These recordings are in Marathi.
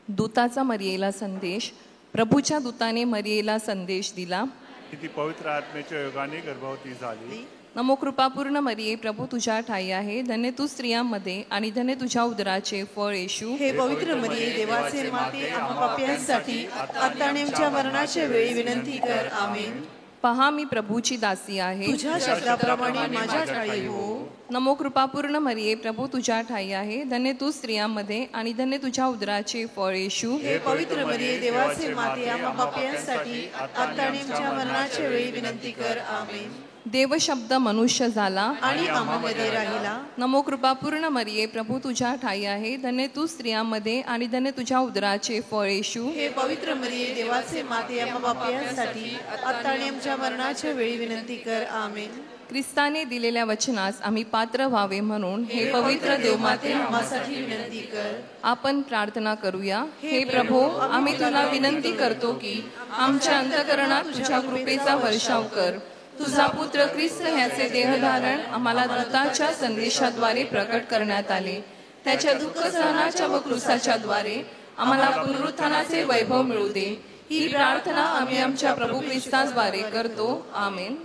दूताचा मरियेला संदेश. प्रभूच्या दूताने मरियेला संदेश दिला. ती पवित्र आत्म्याच्या योगाने गर्भवती झाली. नमो कृपापूर्ण मरिये, प्रभू तुझ्या ठाई आहे, धन्य तू स्त्रियांमध्ये आणि धन्य तुझ्या उदराचे फळ येशू. हे पवित्र मरिये, देवाचे माते, आम्हा पाप्यांसाठी आता आणि आमच्या मरणाच्या वेळी विनंती कर. आमेन. पहा मी प्रभूची दासी आहे, तुझ्या शब्दाप्रमाणे माझ्या ठाई हो. नमो कृपापूर्ण मरिये, प्रभू तुझ्या ठाई आहे, धन्य तू स्त्रियांमध्ये आणि धन्य तुझ्या उदराचे फळ येशू. हे पवित्र मरिये, देवाचे माते, आम्हा पाप्यांसाठी आता आणि आमच्या मरणाच्या वेळी विनंती कर. आमेन. देवशब्द मनुष्य झाला आणि आम्हामध्ये राहिला. नमो कृपापूर्ण मरिये, प्रभू तुझ्या ठाई आहे, धन्य तू स्त्रियांमध्ये आणि धन्य तुझ्या उदराचे फळ येशू. हे पवित्र मरिये, देवाचे माते, आम्हा पाप्यांसाठी आता आणि आमच्या मरणाच्या वेळी विनंती कर. आमेन. ख्रिस्ताने दिलेल्या वचनास आम्ही पात्र व्हावे म्हणून हे पवित्र देवमाते आम्हासाठी विनंती कर. आपण प्रार्थना करूया. हे प्रभू, आम्ही तुला विनंती करतो की आमच्या अंतःकरणात तुझ्या कृपेचा वर्षाव कर. तुझा पुत्र ख्रिस्त ह्याचे देहधारण आम्हाला दूताच्या संदेशाद्वारे प्रकट करण्यात आले. त्याच्या दुःख सहनाच्या व क्रूसाच्या द्वारे आम्हाला पुनरुत्थानाचे वैभव मिळू दे. ही प्रार्थना आम्ही आमच्या प्रभू ख्रिस्ताद्वारे करतो. आमेन.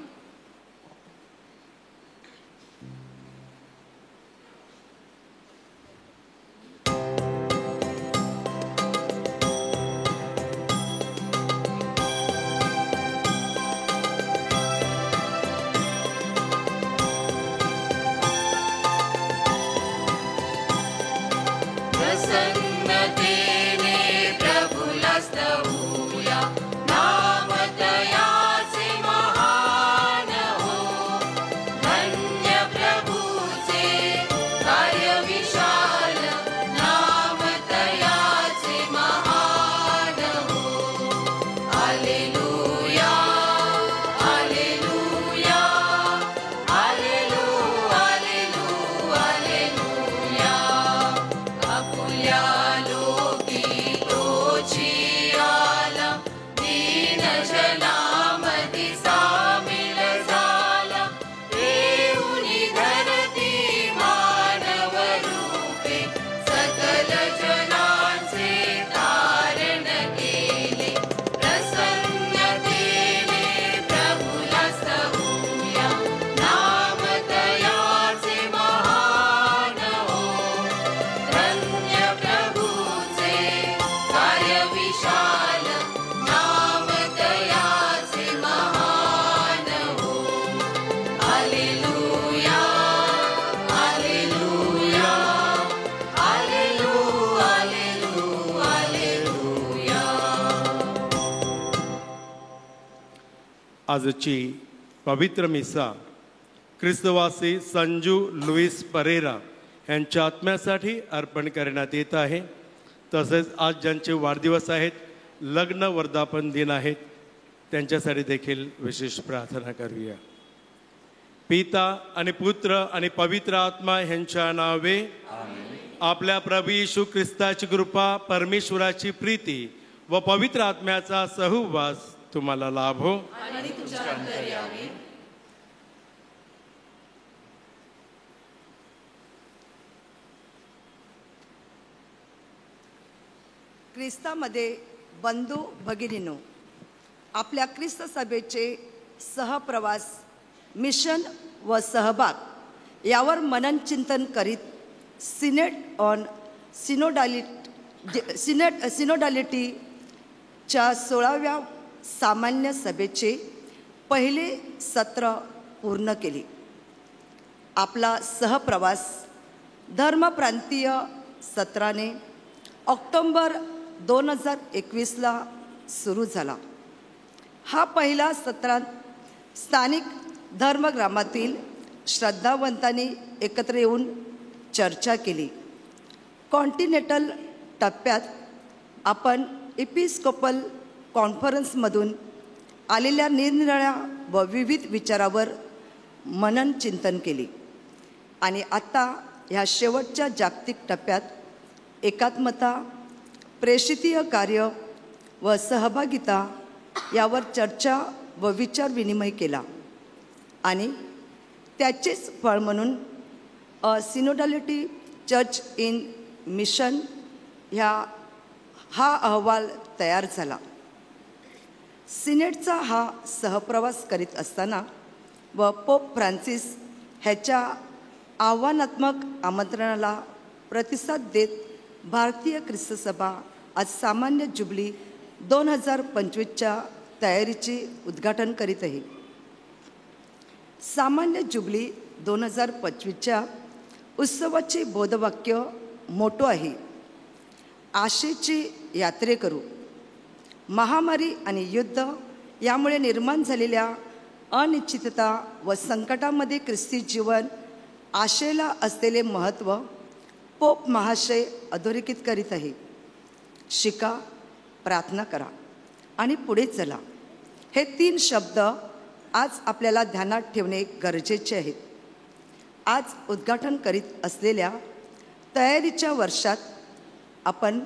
आजची पवित्र मिसा ख्रिस्तवासी संजू लुईस परेरा यांच्या आत्म्यासाठी अर्पण करण्यात येत आहे. तसेच आज ज्यांचे वाढदिवस आहेत, लग्न वर्धापन दिन आहेत, त्यांच्यासाठी देखील विशेष प्रार्थना करूया. पिता आणि पुत्र आणि पवित्र आत्मा यांच्या नावे. आपल्या प्रभू येशू ख्रिस्ताची कृपा, परमेश्वराची प्रीती व पवित्र आत्म्याचा सहवास तुम्हाला लाभो. ख्रिस्तामध्ये बंधू भगिनींनो, आपल्या ख्रिस्त सभेचे सहप्रवास, मिशन व सहभाग यावर मनन चिंतन करीत सिनोडॅलिटीच्या 16व्या सामान्य सभेचे पहिले सत्र पूर्ण केले. आपला सहप्रवास धर्मप्रांतीय सत्राने ऑक्टोबर 2021ला सुरू झाला. हा पहिला सत्रात स्थानिक धर्मग्रामातील श्रद्धावंतांनी एकत्र येऊन चर्चा केली. कॉन्टिनेंटल टप्प्यात आपण एपिस्कोपल कॉन्फरन्समधून आलेल्या निरनिराळ्या व विविध विचारावर मनन चिंतन केले आणि आता ह्या शेवटच्या जागतिक टप्प्यात एकात्मता, प्रेषितीय कार्य व सहभागिता यावर चर्चा व विचार विनिमय केला आणि त्याचेच फळ म्हणून सिनोडॅलिटी चर्च इन मिशन ह्या हा अहवाल तयार झाला. सिनेटचा हा सहप्रवास करीत असताना व पोप फ्रान्सिस ह्याच्या आव्हानात्मक आमंत्रणाला प्रतिसाद देत भारतीय ख्रिस्त सभा आज सामान्य जुबली 2025च्या तयारीचे उद्घाटन करीत आहे. सामान्य जुबली 2025च्या उत्सवाचे बोधवाक्य मोठो आहे, आशेची यात्रेकरू. महामारी आणि युद्ध यामुळे निर्माण झालेल्या अनिश्चितता व संकटामध्ये ख्रिस्ती जीवन आशेला असलेले महत्त्व पोप महाशय अधोरेखित करीत आहे. शिका, प्रार्थना करा आणि पुढे चला, हे 3 शब्द आज आपल्याला ध्यानात ठेवणे गरजेचे आहेत. आज उद्घाटन करीत असलेल्या तयारीच्या वर्षात आपण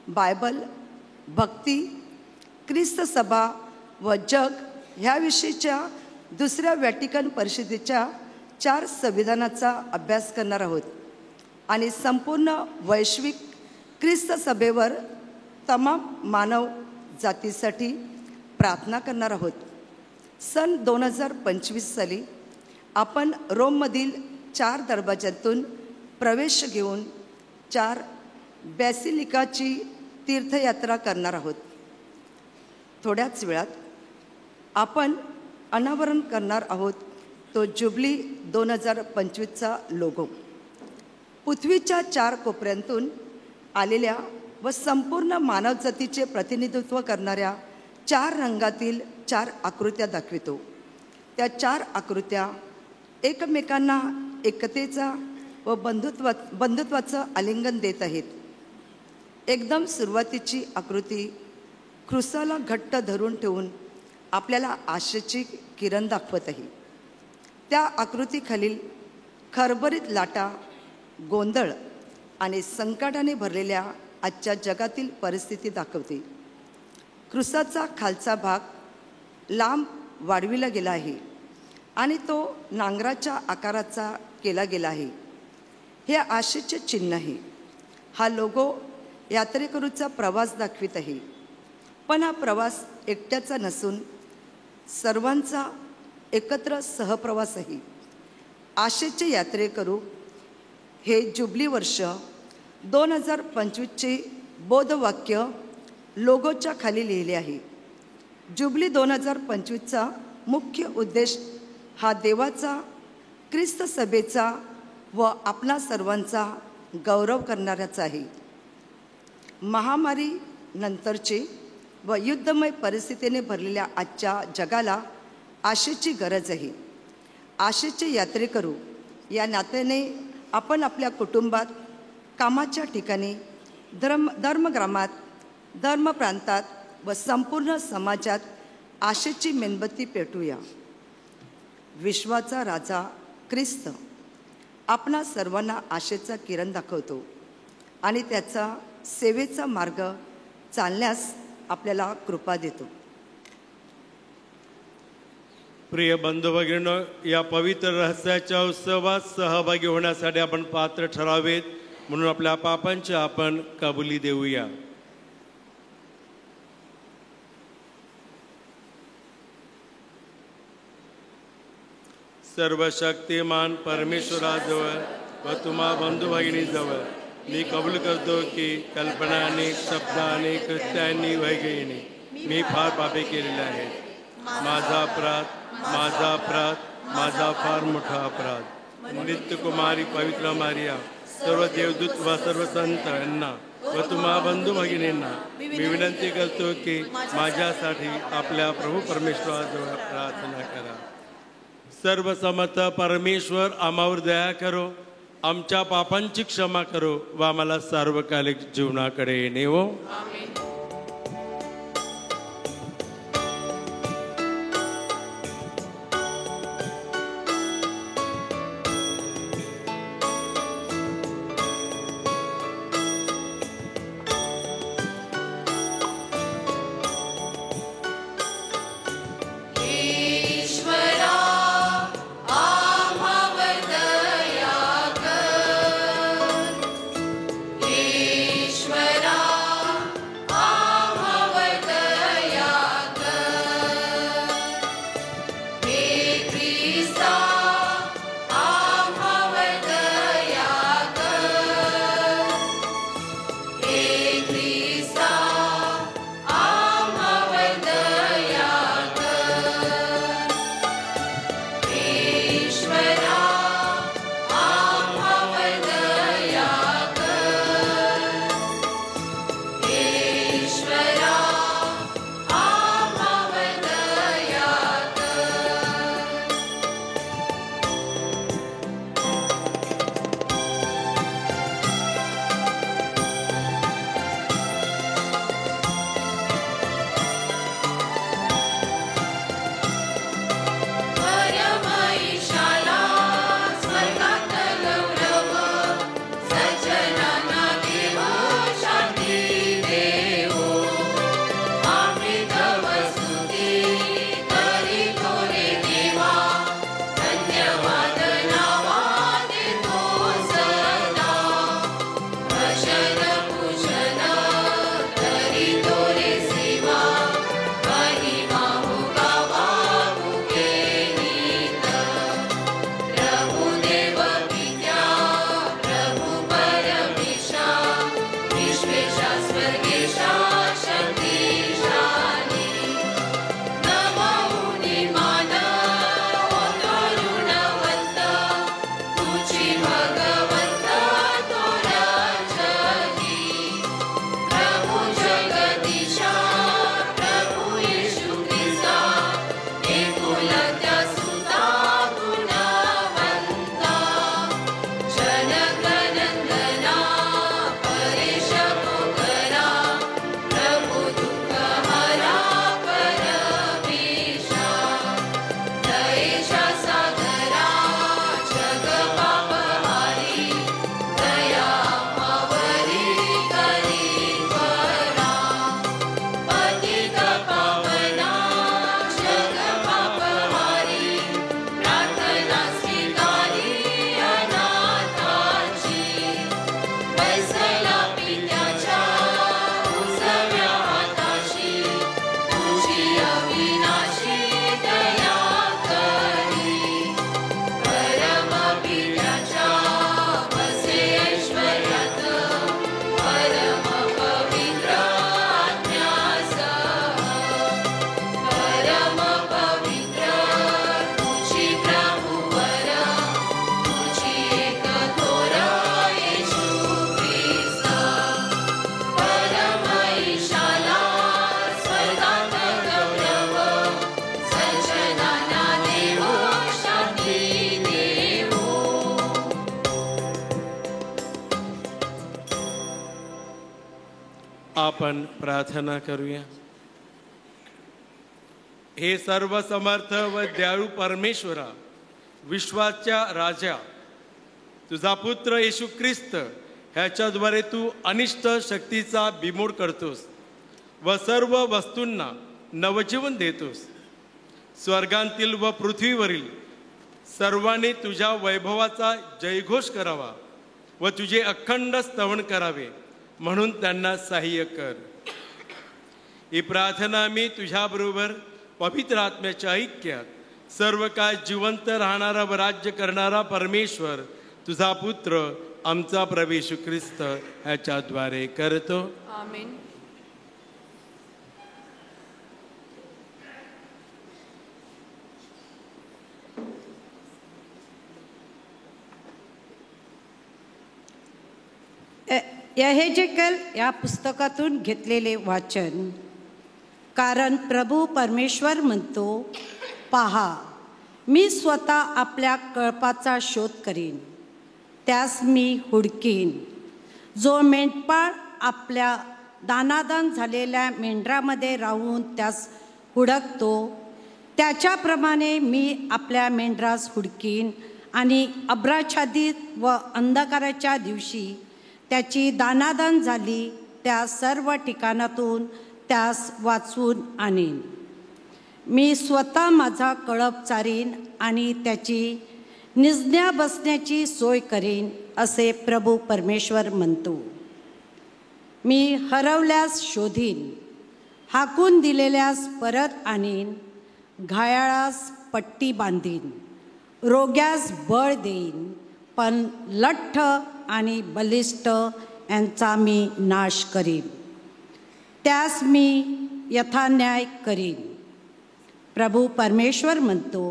बायबल, भक्ती, ख्रिस्त सभा व जग ह्याविषयीच्या दुसऱ्या व्हॅटिकन परिषदेच्या 4 संविधानाचा अभ्यास करणार आहोत आणि संपूर्ण वैश्विक ख्रिस्त सभेवर तमाम मानव जातीसाठी प्रार्थना करणार आहोत. सन 2025 साली आपण रोममधील 4 दरवाज्यातून प्रवेश घेऊन 4 बॅसिलिकाची तीर्थयात्रा करणार आहोत. थोड्याच वेळात आपण अनावरण करणार आहोत तो जुबली 2025चा लोगो. पृथ्वीच्या 4 कोपऱ्यांतून आलेल्या व संपूर्ण मानवजातीचे प्रतिनिधित्व करणाऱ्या 4 रंगातील 4 आकृत्या दाखवितो. त्या 4 आकृत्या एकमेकांना एकतेचा व बंधुत्वाचं आलिंगन देत आहेत. एकदम सुरुवातीची आकृती क्रूसाला घट्ट धरून ठेवून आपल्याला आशेची किरण दाखवत आहे. त्या आकृतीखालील खरबरीत लाटा, गोंधळ आणि संकटाने भरलेल्या आजच्या जगातील परिस्थिती दाखवते. क्रूसाचा खालचा भाग लांब वाढविला गेला आहे आणि तो नांगराच्या आकाराचा केला गेला आहे. हे आशेचे चिन्ह आहे. हा लोगो यात्रेकरूचा प्रवास दाखवित आहे, पण हा प्रवास एकट्याचा नसून सर्वांचा एकत्र सहप्रवास आहे. आशेचे यात्रेकरू हे जुबली वर्ष 2025चे बोधवाक्य लोगोच्या खाली लिहिले आहे. जुबली 2025चा मुख्य उद्देश हा देवाचा, ख्रिस्त सभेचा व आपला सर्वांचा गौरव करणाऱ्याचा आहे. महामारी नंतरचे व युद्धमय परिस्थितीने भरलेल्या आजच्या जगाला आशेची गरज आहे. आशेचे यात्रेकरू या नात्याने आपण आपल्या कुटुंबात, कामाच्या ठिकाणी, धर्मग्रामात, धर्मप्रांतात व संपूर्ण समाजात आशेची मेणबत्ती पेटूया. विश्वाचा राजा ख्रिस्त आपणा सर्वांना आशेचा किरण दाखवतो आणि त्याचा सेवेचा मार्ग चालण्यास आपल्याला कृपा देतो. प्रिय बंधू भगिनींनो, या पवित्र रहस्याच्या उत्सवात सहभागी होण्यासाठी आपण पात्र ठरावेत, म्हणून आपल्या पापांची आपण कबुली देऊया. सर्वशक्तिमान परमेश्वराजवळ व तुम्हा बंधू भगिनीजवळ मी कबूल करतो की कल्पनाने, शब्दाने, कृत्याने, वैगेने मी फार पापे केलेले आहेत. माझा अपराध, माझा अपराध, माझा फार मोठा अपराध. नित्य कुमारी पवित्र मारिया, सर्व देवदूत व सर्व संत यांना व तुम्हा बंधू भगिनींना मी विनंती करतो की माझ्यासाठी आपल्या प्रभू परमेश्वराजवळ प्रार्थना करा. सर्वसमर्थ परमेश्वर आम्हावर दया करो, आमच्या पापांची क्षमा करो व आम्हाला सार्वकालिक जीवनाकडे नेवो. आपण प्रार्थना करूया. हे सर्व समर्थ व दयाळू परमेश्वरा, विश्वाच्या राजा, तुझा पुत्र येशू ख्रिस्त ह्याच्याद्वारे तू अनिष्ट शक्तीचा बिमोड करतोस व सर्व वस्तूंना नवजीवन देतोस. स्वर्गांतील व पृथ्वीवरील सर्वांनी तुझ्या वैभवाचा जयघोष करावा व तुझे अखंड स्तवन करावे म्हणून त्यांना सहाय्य कर. ही प्रार्थना मी तुझ्याबरोबर पवित्र आत्म्याच्या ऐक्यात सर्व काळ जिवंत राहणारा व राज्य करणारा परमेश्वर तुझा पुत्र आमचा प्रभू येशू ख्रिस्त ह्याच्याद्वारे करतो. आमेन. यहेजेकेल या पुस्तकातून घेतलेले वाचन. कारण प्रभू परमेश्वर म्हणतो, पहा, मी स्वतः आपल्या कळपाचा शोध करीन, त्यास मी हुडकीन. जो मेंढपाळ आपल्या दानादान झालेल्या मेंढरामध्ये राहून त्यास हुडकतो, त्याच्याप्रमाणे मी आपल्या मेंढरास हुडकीन आणि अभ्राच्छादित व अंधकाराच्या दिवशी त्याची दानादान झाली त्या सर्व ठिकाणातून त्यास वाचवून आणीन. मी स्वतः माझा कळप चारीन आणि त्याची निजण्या बसण्याची सोय करीन, असे प्रभू परमेश्वर म्हणतो. मी हरवल्यास शोधीन, हाकून दिलेल्यास परत आणीन, घायाळास पट्टी बांधीन, रोग्यास बळ देईन, पण लठ्ठ आणि बलिष्ठ यांचा मी नाश करीन. त्यास मी यथान्याय करीन. प्रभू परमेश्वर म्हणतो,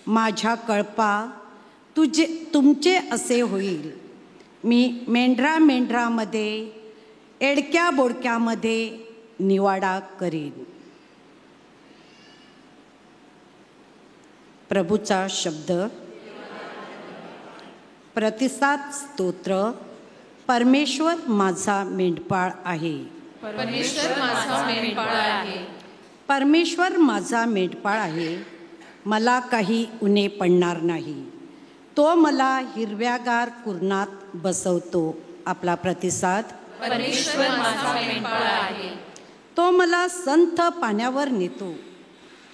माझ्या कळपा तुमचे असे होईल. मी मेंढरामध्ये एडक्या बोडक्यामध्ये निवाडा करीन. प्रभूचा शब्द. प्रतिसाद स्तोत्र. परमेश्वर माझा मेंढपाळ आहे. परमेश्वर माझा मेंढपाळ आहे. परमेश्वर माझा मेंढपाळ आहे, मला काही उणे पडणार नाही. तो मला हिरव्यागार कुरणात बसवतो. आपला प्रतिसाद. परमेश्वर माझा मेंढपाळ आहे. तो मला संथ पाण्यावर नेतो.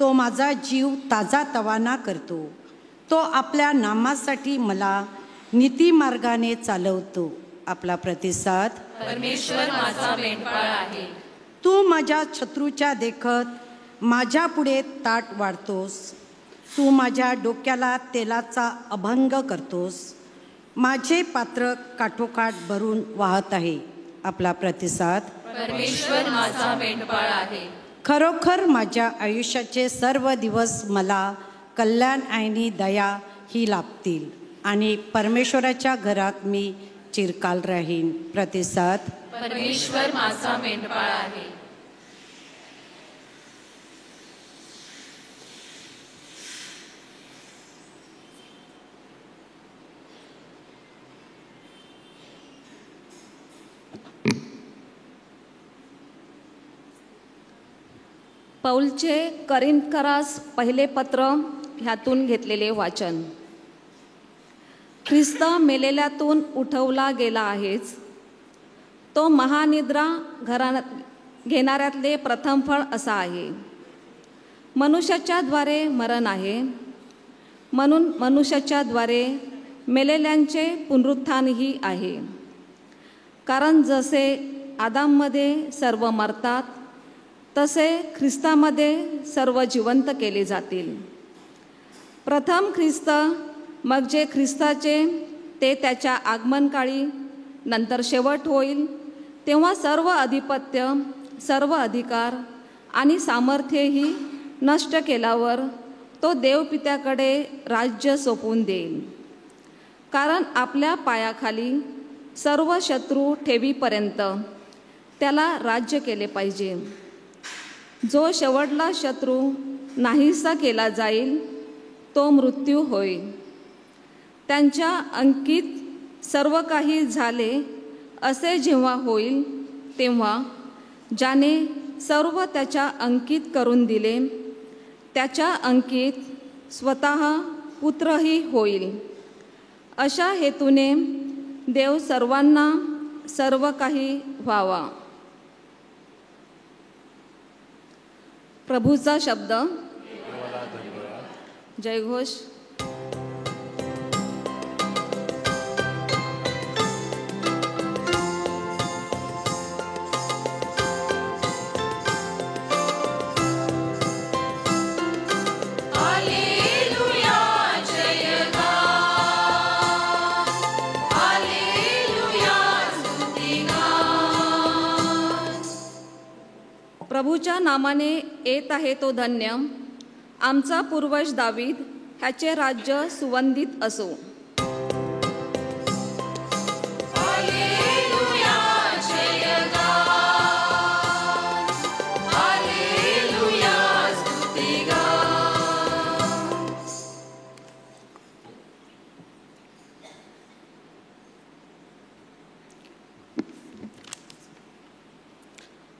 तो माझा जीव ताजा तवाना करतो. तो आपल्या नामासाठी मला नीतिमार्गाने चालवतो. आपला प्रतिसाद. परमेश्वर माझा मेंढपाळ आहे. तू माझ्या शत्रूच्या देखत माझ्या पुढे ताट वाढतोस. तू माझ्या डोक्याला तेलाचा अभंग करतोस. माझे पात्र काठोकाठ भरून वाहत आहे. आपला प्रतिसाद. परमेश्वर माझा मेंढपाळ आहे. खरोखर माझ्या आयुष्याचे सर्व दिवस मला कल्याण आणि दया ही लाभतील आणि परमेश्वराच्या घरात मी चिरकाल राहीन. प्रतिसाद. परमेश्वर माझा मेंढपाळ आहे. पौलचे करिंथकरास पहिले पत्र ह्यातून घेतलेले वाचन. ख्रिस्त मेलेल्यातून उठवला गेला आहेच. तो महानिद्रा घेणाऱ्यातले प्रथम फळ असा आहे. मनुष्याच्या द्वारे मरण आहे, म्हणून मनुष्याच्या द्वारे मेलेल्यांचे पुनरुत्थानही आहे. कारण जसे आदाममध्ये सर्व मरतात, तसे ख्रिस्तामध्ये सर्व जिवंत केले जातील. प्रथम ख्रिस्त, मग जे ख्रिस्ताचे ते त्याच्या आगमनकाळी, नंतर शेवट होईल तेव्हा सर्व अधिपत्य, सर्व अधिकार आणि सामर्थ्यही नष्ट केल्यावर तो देवपित्याकडे राज्य सोपवून देईल. कारण आपल्या पायाखाली सर्व शत्रू ठेवीपर्यंत त्याला राज्य केले पाहिजे. जो शेवटला शत्रू नाहीसा केला जाईल तो मृत्यू होय. त्यांच्या अंकित सर्व काही झाले असे जेव्हा होईल तेव्हा ज्याने सर्व त्याच्या अंकित करून दिले, त्याच्या अंकित स्वतः पुत्रही होईल. अशा हेतूने देव सर्वांना सर्व काही व्हावा. प्रभूचा शब्द. जयघोष. प्रभूच्या नामाने येत आहे तो धन्य. आमचा पूर्वज दावीद, ह्याचे राज्य सुवंदित असो.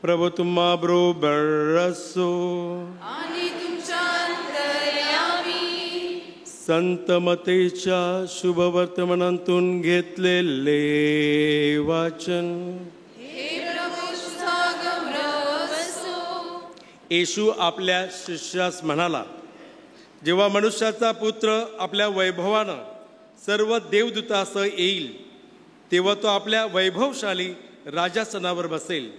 प्रभू तुम्हा बरोबर असो. आणि तुमच्या अंतर्यामी. संत मतेच्या शुभ वर्तमानातून घेतलेले वाचन. हे प्रभू तुझा गौरव असो. येशू आपल्या शिष्यास म्हणाला, जेव्हा मनुष्याचा पुत्र आपल्या वैभवानं सर्व देवदूतासह येईल, तेव्हा तो आपल्या वैभवशाली राजासनावर बसेल.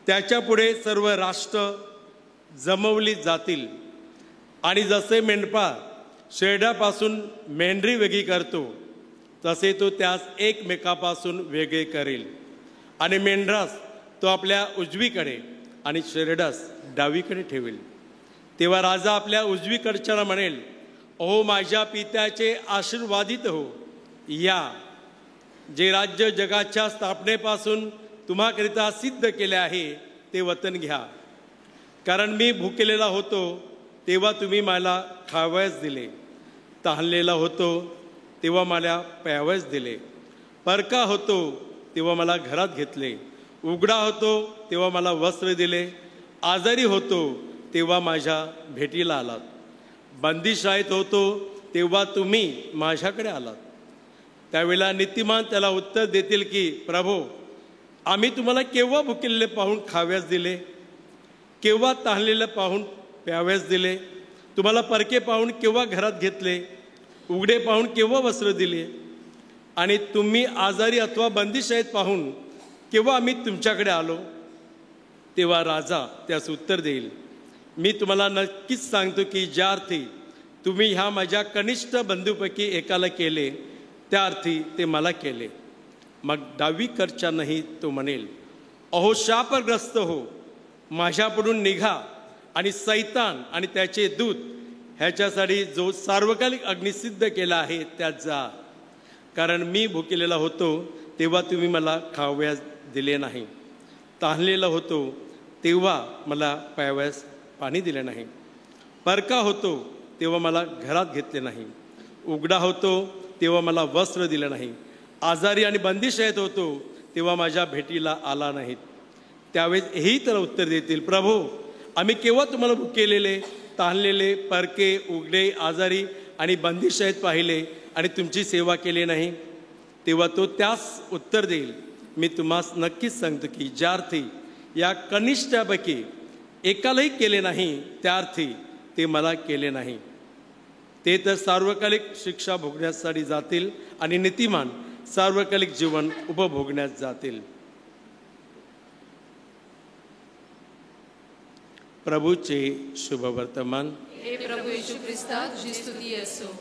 त्याच्या पुढे सर्व राष्ट्र जमवली जातील आणि जसे मेंढपाळ शेरडापासून मेंढरी वेगळी करतो, तसे तो त्यास एकमेकापासून वेगळे करेल. आणि मेंढरास तो आपल्या उजवीकडे आणि शेरडास डावीकडे ठेवेल. तेव्हा राजा आपल्या उजवीकडच्याला म्हणेल, अहो माझ्या पित्याचे आशीर्वादित हो, या जे राज्य जगाच्या स्थापनेपासून तुम्हाकरिता सिद्ध केले आहे ते वतन घ्या. कारण मी भुकेलेला होतो तेव्हा तुम्ही मला खावयास दिले, तहानलेला होतो तेव्हा मला प्यावयास दिले, परका होतो तेव्हा मला घरात घेतले, उघडा होतो तेव्हा मला वस्त्र दिले, आजारी होतो तेव्हा माझ्या भेटीला आलात, बंदिशाळेत होतो तेव्हा तुम्ही माझ्याकडे आलात. त्यावेळेला नीतिमान त्याला उत्तर देतील की, प्रभो, आम्ही तुम्हाला केव्हा भुकेलेले पाहून खाव्यास दिले, केव्हा तहानलेले पाहून प्याव्यास दिले, तुम्हाला परके पाहून केव्हा घरात घेतले, उघडे पाहून केव्हा वस्त्र दिले, आणि तुम्ही आजारी अथवा बंदिशाळेत पाहून केव्हा आम्ही तुमच्याकडे आलो. तेव्हा राजा त्यास उत्तर देईल, मी तुम्हाला नक्कीच सांगतो की ज्या अर्थी तुम्ही ह्या माझ्या कनिष्ठ बंधूपैकी एकाला केले, त्या अर्थी ते मला केले. मग डावीकडच्यानंही तो म्हणेल, अहो शापग्रस्त हो, माझ्याकडून निघा आणि सैतान आणि त्याचे दूत ह्याच्यासाठी जो सार्वकालिक अग्नी सिद्ध केला आहे त्यात जा. कारण मी भुकेलेला होतो तेव्हा तुम्ही मला खावयास दिले नाही, तहानलेला होतो तेव्हा मला प्यावयास पाणी दिले नाही, परका होतो तेव्हा मला घरात घेतले नाही, उघडा होतो तेव्हा मला वस्त्र दिले नाही, आजारी आणि बंदिशाळेत होतो तेव्हा माझ्या भेटीला आला नाहीत. त्यावेळेस हेही त्याला उत्तर देतील, प्रभू, आम्ही केव्हा तुम्हाला भुकेलेले, तहानलेले, परके, उघडे, आजारी आणि बंदिशाळेत पाहिले आणि तुमची सेवा केली नाही. तेव्हा तो त्यास उत्तर देईल, मी तुम्हास नक्कीच सांगतो की ज्या अर्थी या कनिष्ठापैकी एकालाही केले नाही, त्या अर्थी ते मला केले नाही. ते तर सार्वकालिक शिक्षा भोगण्यासाठी जातील आणि नीतिमान सार्वकालिक जीवन उपभोगण्यास जातील. प्रभूचे शुभ वर्तमान. हे प्रभू येशू ख्रिस्ता, तुझी स्तुती असो.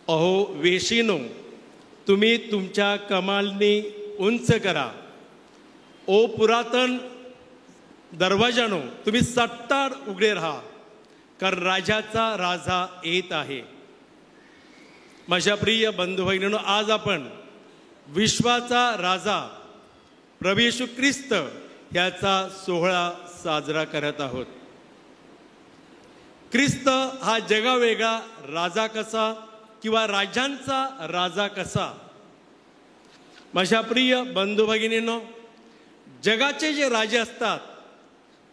अहो वेशीनो, तुम्ही तुमच्या कमालनी उंच करा. ओ पुरातन दरवाजानो, तुम्ही सट्टार उघडे राहा, कारण राजाचा राजा येत आहे. माझ्या प्रिय बंधू भगिनींनो, आज आपण विश्वाचा राजा प्रभू येशू ख्रिस्त याचा सोहळा साजरा करत आहोत. ख्रिस्त हा जगावेगळा राजा कसा किंवा राजांचा राजा कसा, माझ्या प्रिय बंधू भगिनींनो, जगाचे जे राजे असतात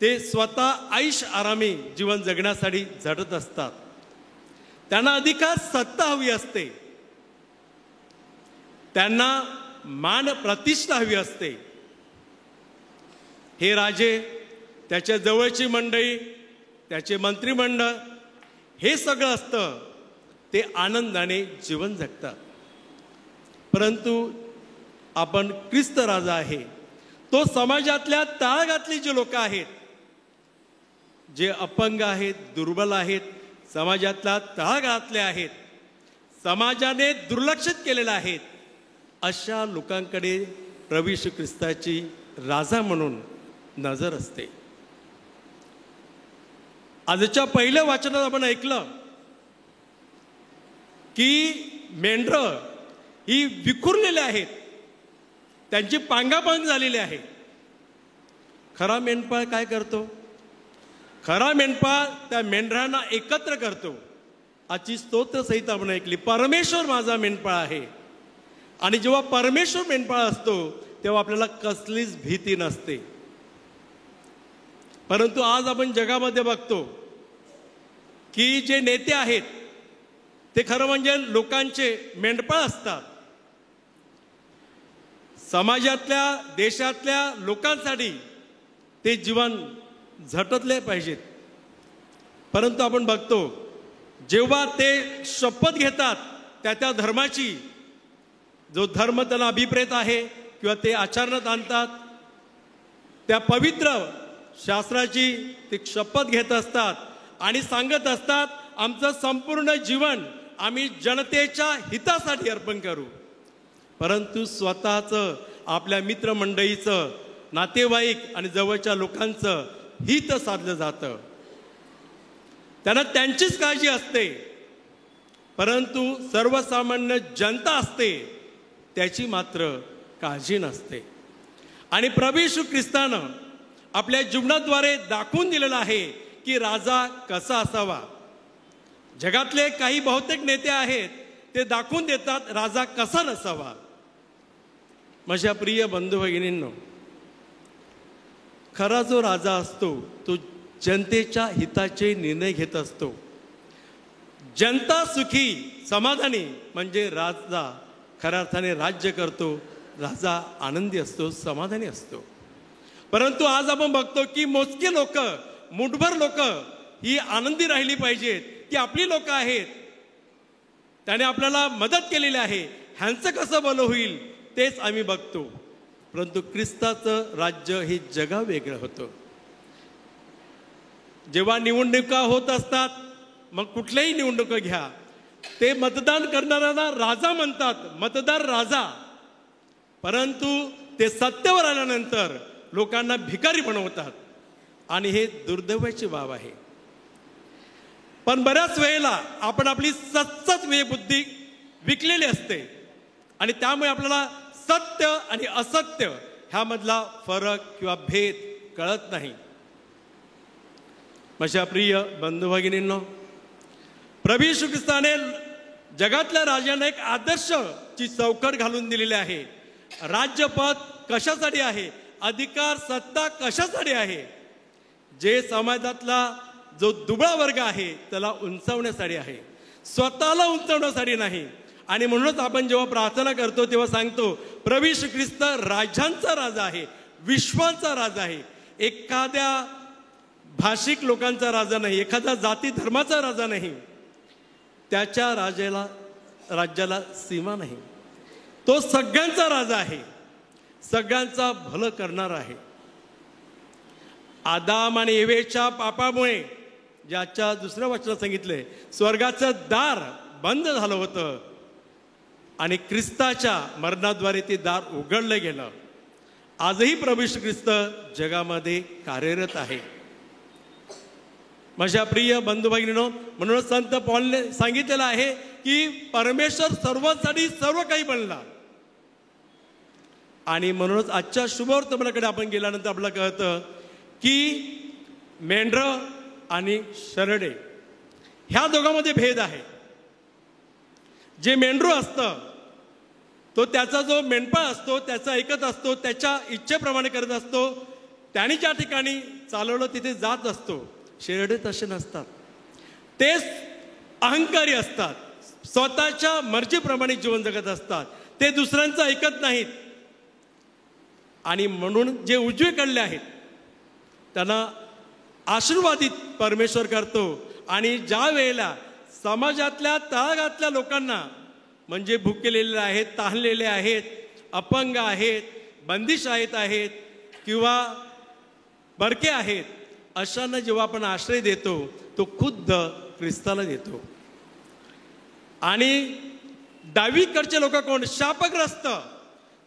ते स्वतः ऐश आरामी जीवन जगण्यासाठी झटत असतात. त्यांना अधिकार सत्ता हवी असते, त्यांना मान प्रतिष्ठा हवी असते. हे राजे, त्याच्या जवळची मंडळी, त्याचे मंत्रिमंडळ, हे सगळं असतं ते आनंदाने जीवन जगतात. परंतु आपण ख्रिस्त राजा आहे, तो समाजातल्या तळागाळातली जी लोक आहेत, जे अपंग आहेत, दुर्बल आहेत, समाजातल्या तळागाळातले आहेत, समाजाने दुर्लक्षित केलेले आहेत, अशा लोकांकडे प्रभू येशू ख्रिस्ताची राजा म्हणून नजर असते. आजच्या पहिल्या वाचनात आपण ऐकलं की मेंढरं ही विखुरलेली आहेत, त्यांची पांगापांग झालेली आहे. खरा मेंढपाळ काय करतो? खरा मेंढपाळ त्या मेंढरांना एकत्र करतो. आजची स्तोत्र सहित आपण ऐकली, परमेश्वर माझा मेंढपाळ आहे. आणि जेव्हा परमेश्वर मेंढपाळ असतो तेव्हा आपल्याला कसलीच भीती नसते. परंतु आज आपण जगामध्ये बघतो की जे नेते आहेत ते खरं म्हणजे लोकांचे मेंढपाळ असतात. समाजातल्या, देशातल्या लोकांसाठी ते जीवन झटतले पाहिजेत. परंतु आपण बघतो जेव्हा ते शपथ घेतात त्या धर्माची, जो धर्म त्यांना अभिप्रेत आहे किंवा ते आचरणात आणतात, त्या पवित्र शास्त्राची ते शपथ घेत असतात आणि सांगत असतात, आमचं संपूर्ण जीवन आम्ही जनतेच्या हितासाठी अर्पण करू. परंतु स्वतःचं, आपल्या मित्रमंडळीचं, नातेवाईक आणि जवळच्या लोकांचं हित साधलं जातं. त्यांना त्यांचीच काळजी असते, परंतु सर्वसामान्य जनता असते त्याची मात्र काळजी नसते. आणि प्रभू येशू ख्रिस्तानं आपल्या जीवनाद्वारे दाखवून दिलेलं आहे की राजा कसा असावा. जगातले काही बहुतेक नेते आहेत ते दाखवून देतात राजा कसा नसावा. माझ्या प्रिय बंधू भगिनींनो, खरा जो राजा असतो तो जनतेच्या हिताचे निर्णय घेत असतो. जनता सुखी समाधानी म्हणजे राजा खऱ्या अर्थाने राज्य करतो, राजा आनंदी असतो, समाधानी असतो. परंतु आज आपण बघतो की मोजके लोक, मुठभर लोक ही आनंदी राहिली पाहिजेत की आपली लोक आहेत, त्याने आपल्याला मदत केलेली आहे, ह्यांचं कसं भलं होईल तेच आम्ही बघतो. परंतु ख्रिस्ताचं राज्य हे जगा वेगळं होतं. जेव्हा निवडणुका होत असतात, मग कुठल्याही निवडणुका घ्या, ते मतदान करणाऱ्यांना राजा म्हणतात, मतदार राजा. परंतु ते सत्तेवर आल्यानंतर लोकांना भिकारी बनवतात आणि हे दुर्दैवाची बाब आहे. पण बऱ्याच वेळेला आपण आपली सतत बुद्धी विकलेली असते आणि त्यामुळे आपल्याला सत्य आणि असत्य ह्यामधला फरक किंवा भेद कळत नाही. माझ्या प्रिय बंधू भगिनींनो, प्रभू येशू ख्रिस्ताने जगातल्या राजांना एक आदर्शची चौकट घालून दिलेली आहे. राज्यपद कशासाठी आहे, अधिकार सत्ता कशासाठी आहे? जे समाजातला जो दुबळा वर्ग आहे त्याला उंचावण्यासाठी आहे, स्वतःला उंचावण्यासाठी नाही. आणि म्हणूनच आपण जेव्हा प्रार्थना करतो तेव्हा सांगतो, प्रभू येशू ख्रिस्त राजांचा राजा आहे, विश्वाचा राजा आहे. एखाद्या भाषिक लोकांचा राजा नाही, एखाद्या जाती धर्माचा राजा नाही. त्याच्या राज्याला सीमा नाही. तो सगळ्यांचा राजा आहे, सगळ्यांचा भलं करणार आहे. आदाम आणि एवेच्या पापामुळे, ज्याच्या दुसऱ्या वचनात सांगितले, स्वर्गाचं दार बंद झालं होतं आणि ख्रिस्ताच्या मरणाद्वारे ते दार उघडलं गेलं. आजही प्रभू येशू ख्रिस्त जगामध्ये कार्यरत आहे. माझ्या प्रिय बंधू भगिनींनो, म्हणून संत पौलने सांगितलेलं आहे की परमेश्वर सर्वांसाठी सर्व काही बनला. आणि म्हणूनच आजच्या शुभवर्तमानाकडे आपण गेल्यानंतर आपल्याला कळतं की मेंढरं आणि शरडे ह्या दोघांमध्ये भेद आहे. जे मेंढरू असतं तो त्याचा जो मेंढपाळ असतो त्याचा ऐकत असतो, त्याच्या इच्छेप्रमाणे करत असतो, त्याने ज्या ठिकाणी चालवलं तिथे जात असतो. शेरडे तसे नसतात, ते अहंकारी असतात, स्वतःच्या मर्जीप्रमाणे जीवन जगत असतात, ते दुसऱ्यांचं ऐकत नाहीत. आणि म्हणून जे उजवीकडले आहेत त्यांना आशीर्वादित परमेश्वर करतो. आणि ज्या वेळेला समाजातल्या तळागाळातल्या लोकांना, म्हणजे भुकेलेले आहेत, तहानलेले आहेत, अपंग आहेत, बंदिशाहित आहेत किंवा बरके आहेत, अशांना जेव्हा आपण आश्रय देतो तो खुद्द ख्रिस्ताला देतो. आणि डावीकडचे लोक कोण? शापग्रस्त,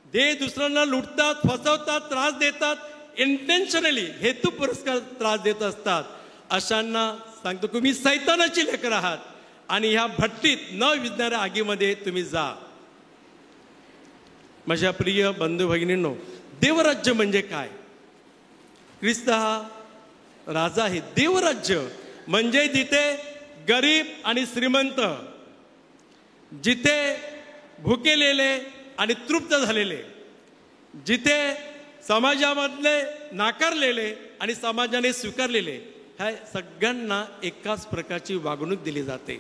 जे दुसऱ्यांना लुटतात, फसवतात, त्रास देतात, इंटेन्शनली हेतू पुरस्कार त्रास देत असतात. अशांना सांगतो तुम्ही सैतानाची लेकरं आहात आणि ह्या भट्टीत न विझणाऱ्या आगीमध्ये तुम्ही जा. माझ्या प्रिय बंधू भगिनींनो, देवराज्य म्हणजे काय? ख्रिस्त हा राजा आहे. देवराज्य म्हणजे जिथे गरीब आणि श्रीमंत, जिथे भुकेलेले आणि तृप्त झालेले, जिथे समाजामधले नाकारलेले आणि समाजाने स्वीकारलेले, ह्या सगळ्यांना एकाच प्रकारची वागणूक दिली जाते.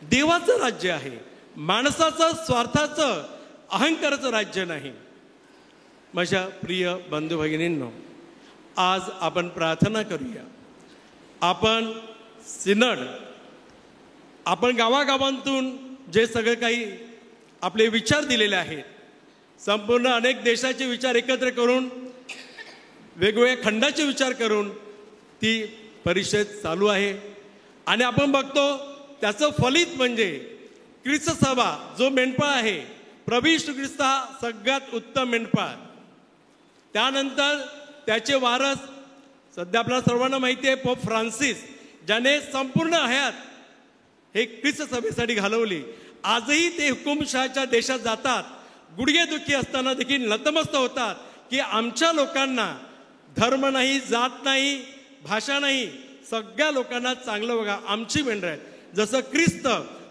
देवाचं राज्य आहे, माणसाचं स्वार्थाचं अहंकाराचं राज्य नाही. माझ्या प्रिय बंधू भगिनींनो, आज आपण प्रार्थना करूया. आपण सिनड, आपण गावागावांतून जे सगळे काही आपले विचार दिलेले आहेत, संपूर्ण अनेक देशाचे विचार एकत्र करून, वेगवेगळ्या खंडाचे विचार करून ती परिषद चालू आहे. आणि आपण बघतो त्याचं फलित म्हणजे ख्रिस्त सभा जो मेंढपाळ आहे, प्रभू येशू ख्रिस्त हा सगळ्यात उत्तम मेंढपाळ. त्यानंतर त्याचे वारस सध्या आपल्याला सर्वांना माहिती आहे पोप फ्रान्सिस, ज्याने संपूर्ण हयात हे ख्रिस्त सभेसाठी घालवली. आजही ते हुकुमशहाच्या देशात जातात, गुडघेदुखी असताना देखील नतमस्त होतात की आमच्या लोकांना धर्म नाही, जात नाही, भाषा नाही, सगळ्या लोकांना चांगलं बघा, आमची मेंढरं आहेत. जसं ख्रिस्त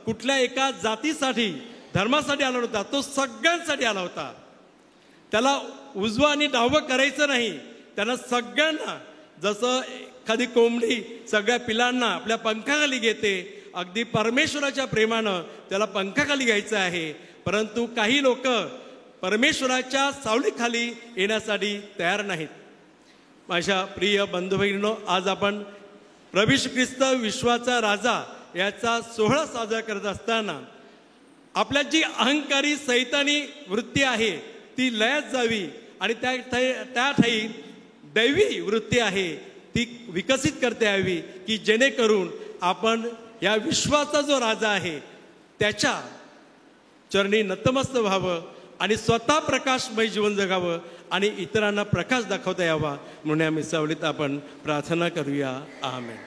कुठल्या एका जातीसाठी, धर्मासाठी आला होता, तो सगळ्यांसाठी आला होता. त्याला उजवं आणि डावं करायचं नाही, त्यांना सगळ्यांना, जसं एखादी कोंबडी सगळ्या पिलांना आपल्या पंखाखाली घेते, अगदी परमेश्वराच्या प्रेमानं त्याला पंखाखाली घ्यायचं आहे. परंतु काही लोक परमेश्वराच्या सावलीखाली येण्यासाठी तयार नाहीत. माझ्या प्रिय बंधू भगिनींनो, आज आपण प्रभू येशू ख्रिस्त विश्वाचा राजा याचा सोहळा साजरा करत असताना आपल्या जी अहंकारी सैतानी वृत्ती आहे ती लयात जावी आणि त्या ठाई दैवी वृत्ती आहे ती विकसित करता यावी, की जेणेकरून आपण या विश्वाचा जो राजा आहे त्याच्या चरणी नतमस्त व्हावं आणि स्वतः प्रकाशमय जीवन जगावं आणि इतरांना प्रकाश दाखवता यावा. म्हणून या मिसावलीत आपण प्रार्थना करूया. आमेन.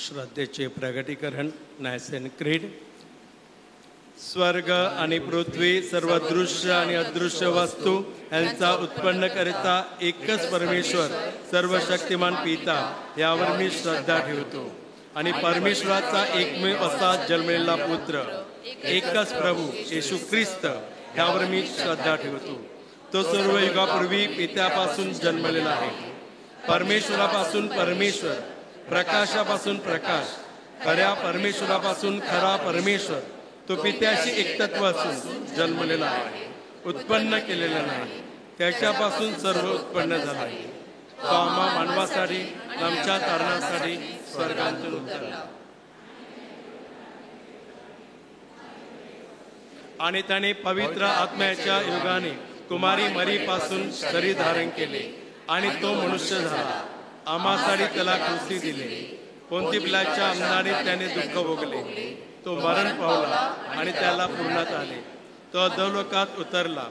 श्रद्धेचे प्रगटीकरण. नायसेन क्रीड. स्वर्ग आणि पृथ्वी सर्व दृश्य आणि अदृश्य वस्तू यांचा उत्पन्न करता एकच परमेश्वर सर्वशक्तिमान पिता यावर मी श्रद्धा ठेवतो आणि परमेश्वराचा एकमेव असा जन्मलेला पुत्र एकच प्रभू येशू ख्रिस्त यावर मी श्रद्धा ठेवतो. तो सर्व युगापूर्वी पित्यापासून जन्मलेला आहे, परमेश्वरापासून परमेश्वर, प्रकाशापासून प्रकाश, खऱ्या परमेश्वरापासून खरा परमेश्वर. तो पित्याशी एकतत्व असून जन्मलेला आहे, उत्पन्न केलेला नाही, त्याच्यापासून सर्व उत्पन्न झाला आहे. तो आम्हा मानवासाठी, आमच्या तारणासाठी स्वर्गातून उतरला आणि त्याने पवित्र आत्म्याच्या योगाने कुमारी मरीपासून शरीर धारण केले आणि तो मनुष्य झाला. आम्हासाठी त्याला क्रूसी दिले. पोंती पिलाच्या अंधाने त्याने दुःख भोगले. तो मरण पावला आणि त्याला पूर्णात आले. तो अधोलोकात उतरला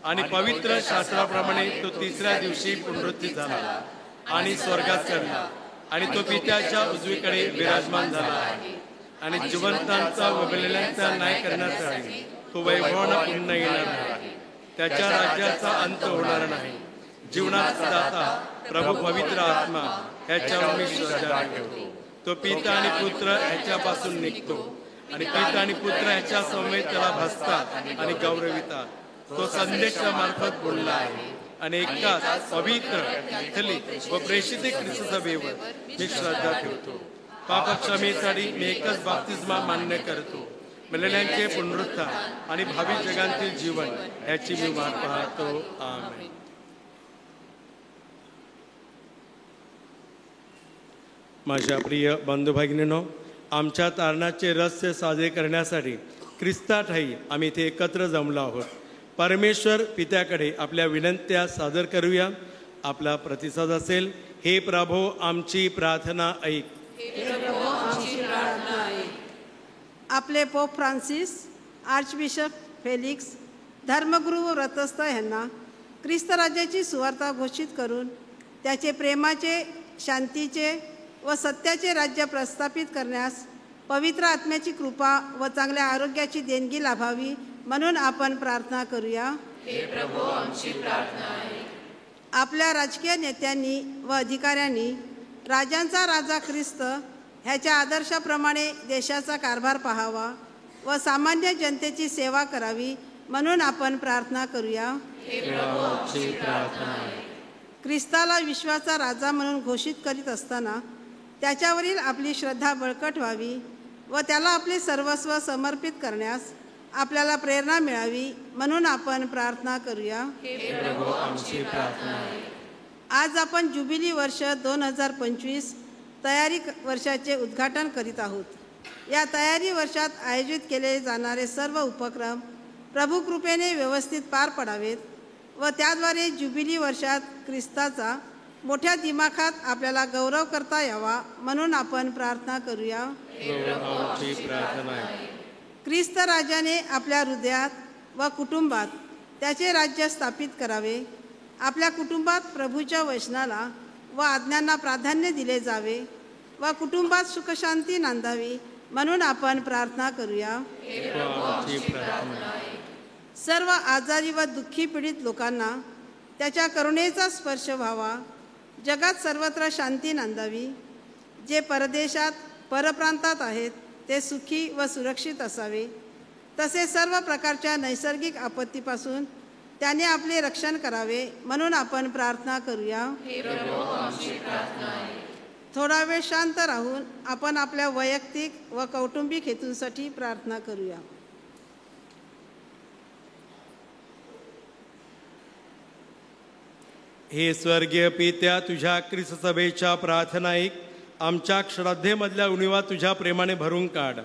आणि पवित्र शास्त्राप्रमाणे तो तिसऱ्या दिवशी पुनरुत्थित झाला आणि स्वर्गात चढला आणि तो पित्याच्या उजवीकडे विराजमान झाला आणि जिवंतांचा व मेलेल्यांचा न्याय करण्यासाठी तो वैभवानं पुन्हा येणार आहे. त्याच्या राज्याचा अंत होणार नाही. जीवनाचा दाता प्रभू पवित्र आत्मा ह्याच्यावर मी श्रद्धा ठेवतो. तो पिता आणि पुत्र ह्याच्यापासून निघतो आणि पिता आणि पुत्र ह्याच्या समवेत त्याला भसतात आणि गौरवितात. तो संदेशा मार्फत बोलला आहे आणि एकाच पवित्र कॅथलिक व प्रेषित ख्रिस्त सभेवर मी श्रद्धा ठेवतो. पापक्षमेसाठी मी एकच बाप्तिस्मा मान्य करतो. मेलेल्यांचे पुनरुत्थान आणि भावी जगांतील जीवन ह्याची मी वाट पाहतो. आमेन. माझ्या प्रिय बंधू भगिनींनो, आमच्या तारणाचे रहस्य साजरे करण्यासाठी ख्रिस्ताठायी आम्ही इथे एकत्र जमलो आहोत. परमेश्वर पित्याकडे आपल्या विनंत्या सादर करूया. आपला प्रतिसाद असेल, हे प्रभो आमची प्रार्थना ऐक. आपले पोप फ्रान्सिस, आर्चबिशप फेलिक्स, धर्मगुरू व व्रतस्थ यांना ख्रिस्त राज्याची सुवार्ता घोषित करून त्याचे प्रेमाचे, शांतीचे व सत्याचे राज्य प्रस्थापित करण्यास पवित्र आत्म्याची कृपा व चांगल्या आरोग्याची देणगी लाभावी म्हणून आपण प्रार्थना करूया. हे प्रभू आमची प्रार्थना आहे. आपल्या राजकीय नेत्यांनी व अधिकाऱ्यांनी राजांचा राजा ख्रिस्त ह्याच्या आदर्शाप्रमाणे देशाचा कारभार पाहावा व सामान्य जनतेची सेवा करावी म्हणून आपण प्रार्थना करूया. हे प्रभू आमची प्रार्थना आहे. ख्रिस्ताला विश्वाचा राजा म्हणून घोषित करीत असताना त्याच्यावरील आपली श्रद्धा बळकट व्हावी व त्याला आपले सर्वस्व समर्पित करण्यास आपल्याला प्रेरणा मिळावी म्हणून आपण प्रार्थना करूया. हे प्रभू आमची प्रार्थना आहे. आज आपण जुबिली वर्ष 2025 तयारी वर्षाचे उद्घाटन करीत आहोत. या तयारी वर्षात आयोजित केले जाणारे सर्व उपक्रम प्रभू कृपेने व्यवस्थित पार पडावेत व त्याद्वारे जुबिली वर्षात ख्रिस्ताचा मोठ्या दिमाखात आपल्याला गौरव करता यावा म्हणून आपण प्रार्थना करूया. ख्रिस्त राजाने आपल्या हृदयात व कुटुंबात त्याचे राज्य स्थापित करावे. आपल्या कुटुंबात प्रभूच्या वचनाला व आज्ञांना प्राधान्य दिले जावे व कुटुंबात सुखशांती नांदावी म्हणून आपण प्रार्थना करूया. सर्व आजारी व दुःखी पीडित लोकांना त्याच्या करुणेचा स्पर्श व्हावा. जगात सर्वत्र शांती नांदावी. जे परदेशात परप्रांतात आहेत ते सुखी व सुरक्षित असावे. तसे सर्व प्रकारच्या नैसर्गिक आपत्तीपासून त्याने आपले रक्षण करावे म्हणून आपण प्रार्थना करूया. हे प्रभू आमची प्रार्थना आहे. थोडा वेळ शांत राहून आपण आपल्या वैयक्तिक व कौटुंबिक हेतूंसाठी प्रार्थना करूया. हे स्वर्गीय पित्या, तुझ्या ख्रिस्त सभेच्या प्रार्थना ऐक. आमच्या श्रद्धेमधल्या उणीवा तुझ्या प्रेमाने भरून काढ.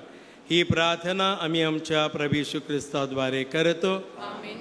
ही प्रार्थना आम्ही आमच्या प्रभू येशू ख्रिस्ताद्वारे करतो. आमेन.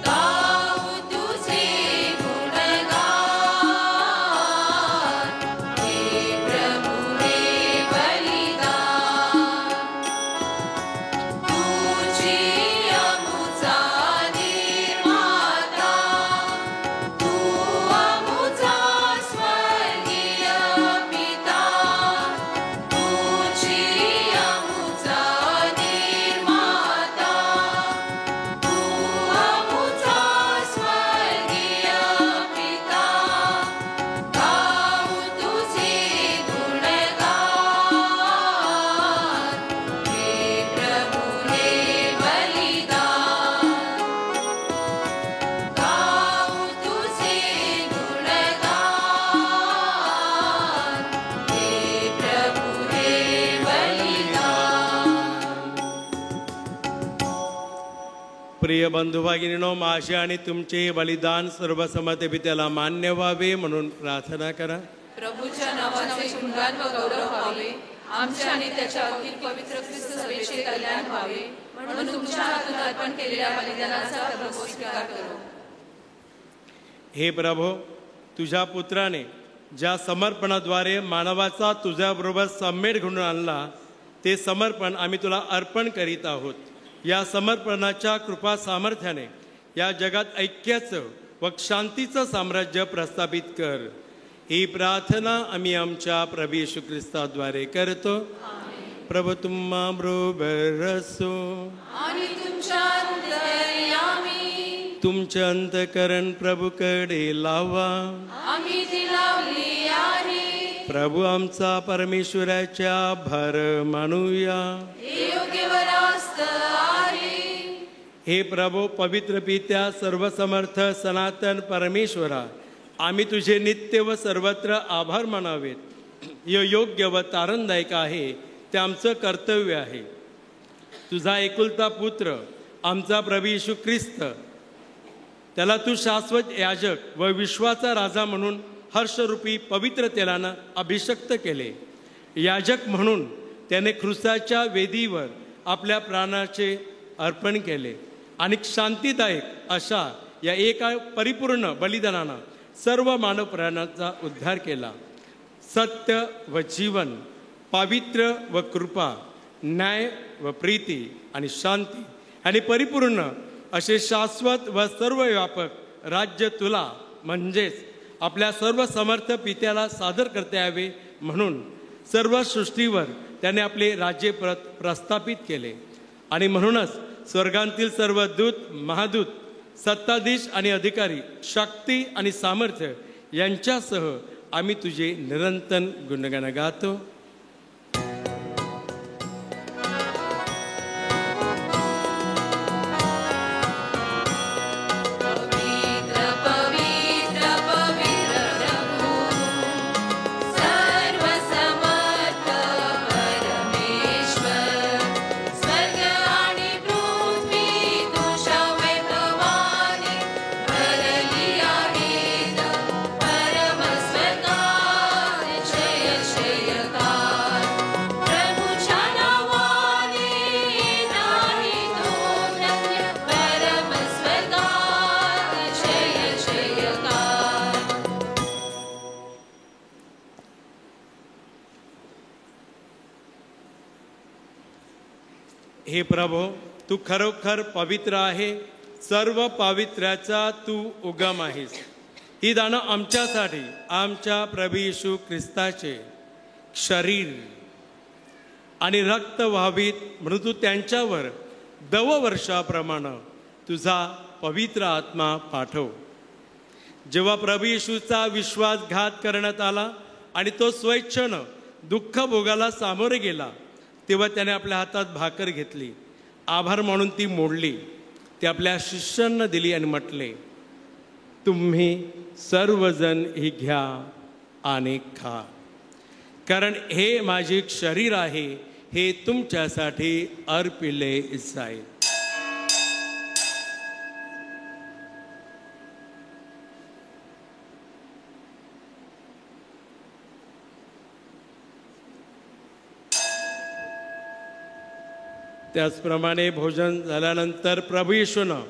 गाऊ प्रिय बंधू भगिनीनो, माझे आणि तुमचे बलिदान सर्वसंमत पित्याला मान्य व्हावे म्हणून प्रार्थना करा. प्रभूच्या नावाचे गुणगान व गौरव व्हावे, आमच्या आणि त्याच्या अखिल पवित्र ख्रिस्त सभेचे कल्याण व्हावे, म्हणून तुमच्या हातून अर्पण केलेल्या बलिदानाचा प्रभू स्वीकार करो. हे प्रभो, तुझ्या पुत्राने ज्या समर्पणाद्वारे मानवाचा तुझ्याबरोबर सम्मेळ घडून आणला, ते समर्पण आम्ही तुला अर्पण करीत आहोत. या समर्पणाच्या कृपा सामर्थ्याने या जगात ऐक्याचं व शांतीचं साम्राज्य प्रस्थापित कर. ही प्रार्थना आम्ही आमच्या प्रभू येशू ख्रिस्ताद्वारे करतो. प्रभू तुम्हा बरोबर असो आणि तुमच्या अंतर्यामी. तुमचे अंतकरण प्रभूकडे लावा. आम्ही ती लावली आहे. प्रभू आमचा परमेश्वराच्या भर मानूया. हे योग्य व रास्त आहे. हे प्रभू, पवित्र पित्या, सर्वसमर्थ सनातन परमेश्वरा, आम्ही तुझे नित्य व सर्वत्र आभार मानावेत. हे योग्य व तारणदायक आहे, ते आमचं कर्तव्य आहे. तुझा एकुलता पुत्र आमचा प्रभू येशू ख्रिस्त, त्याला तू शाश्वत याजक व विश्वाचा राजा म्हणून हर्षरूपी पवित्र तेलानं अभिषक्त केले. याजक म्हणून त्याने ख्रिस्ताच्या वेदीवर आपल्या प्राणाचे अर्पण केले आणि शांतीदायक अशा या एका परिपूर्ण बलिदानानं सर्व मानव प्राण्याचा उद्धार केला. सत्य व जीवन, पावित्र्य व कृपा, न्याय व प्रीती आणि शांती आणि परिपूर्ण असे शाश्वत व सर्वव्यापक राज्य तुला म्हणजेच आपल्या सर्व समर्थ पित्याला सादर करता यावे म्हणून सर्व सृष्टीवर त्याने आपले राज्य प्रस्थापित केले. आणि म्हणूनच स्वर्गांतील सर्व दूत, महादूत, सत्ताधीश आणि अधिकारी, शक्ती आणि सामर्थ्य यांच्यासह आम्ही तुझे निरंतर गुणगान गातो. हे प्रभो, तू खरोखर पवित्र आहे. सर्व पावित्र्याचा तू उगम आहेस. ही दानं आमच्यासाठी आमच्या प्रभू येशू ख्रिस्ताचे शरीर आणि रक्त व्हावीत म्हणून तू त्यांच्यावर दववर्षाप्रमाणे तुझा पवित्र आत्मा पाठव. जेव्हा प्रभू येशूचा विश्वासघात करण्यात आला आणि तो स्वेच्छेनं दुःख भोगाला सामोरे गेला, तेव्हा त्याने आपल्या हातात भाकर घेतली, आभार मानून ती मोडली, ती आपल्या शिष्यांना दिली आणि म्हटले, तुम्ही सर्वजण ही घ्या आणि खा, कारण हे माझे शरीर आहे, हे तुमच्यासाठी अर्पिले जाईल. त्याचप्रमाणे भोजन झाल्यानंतर प्रभू येशूनं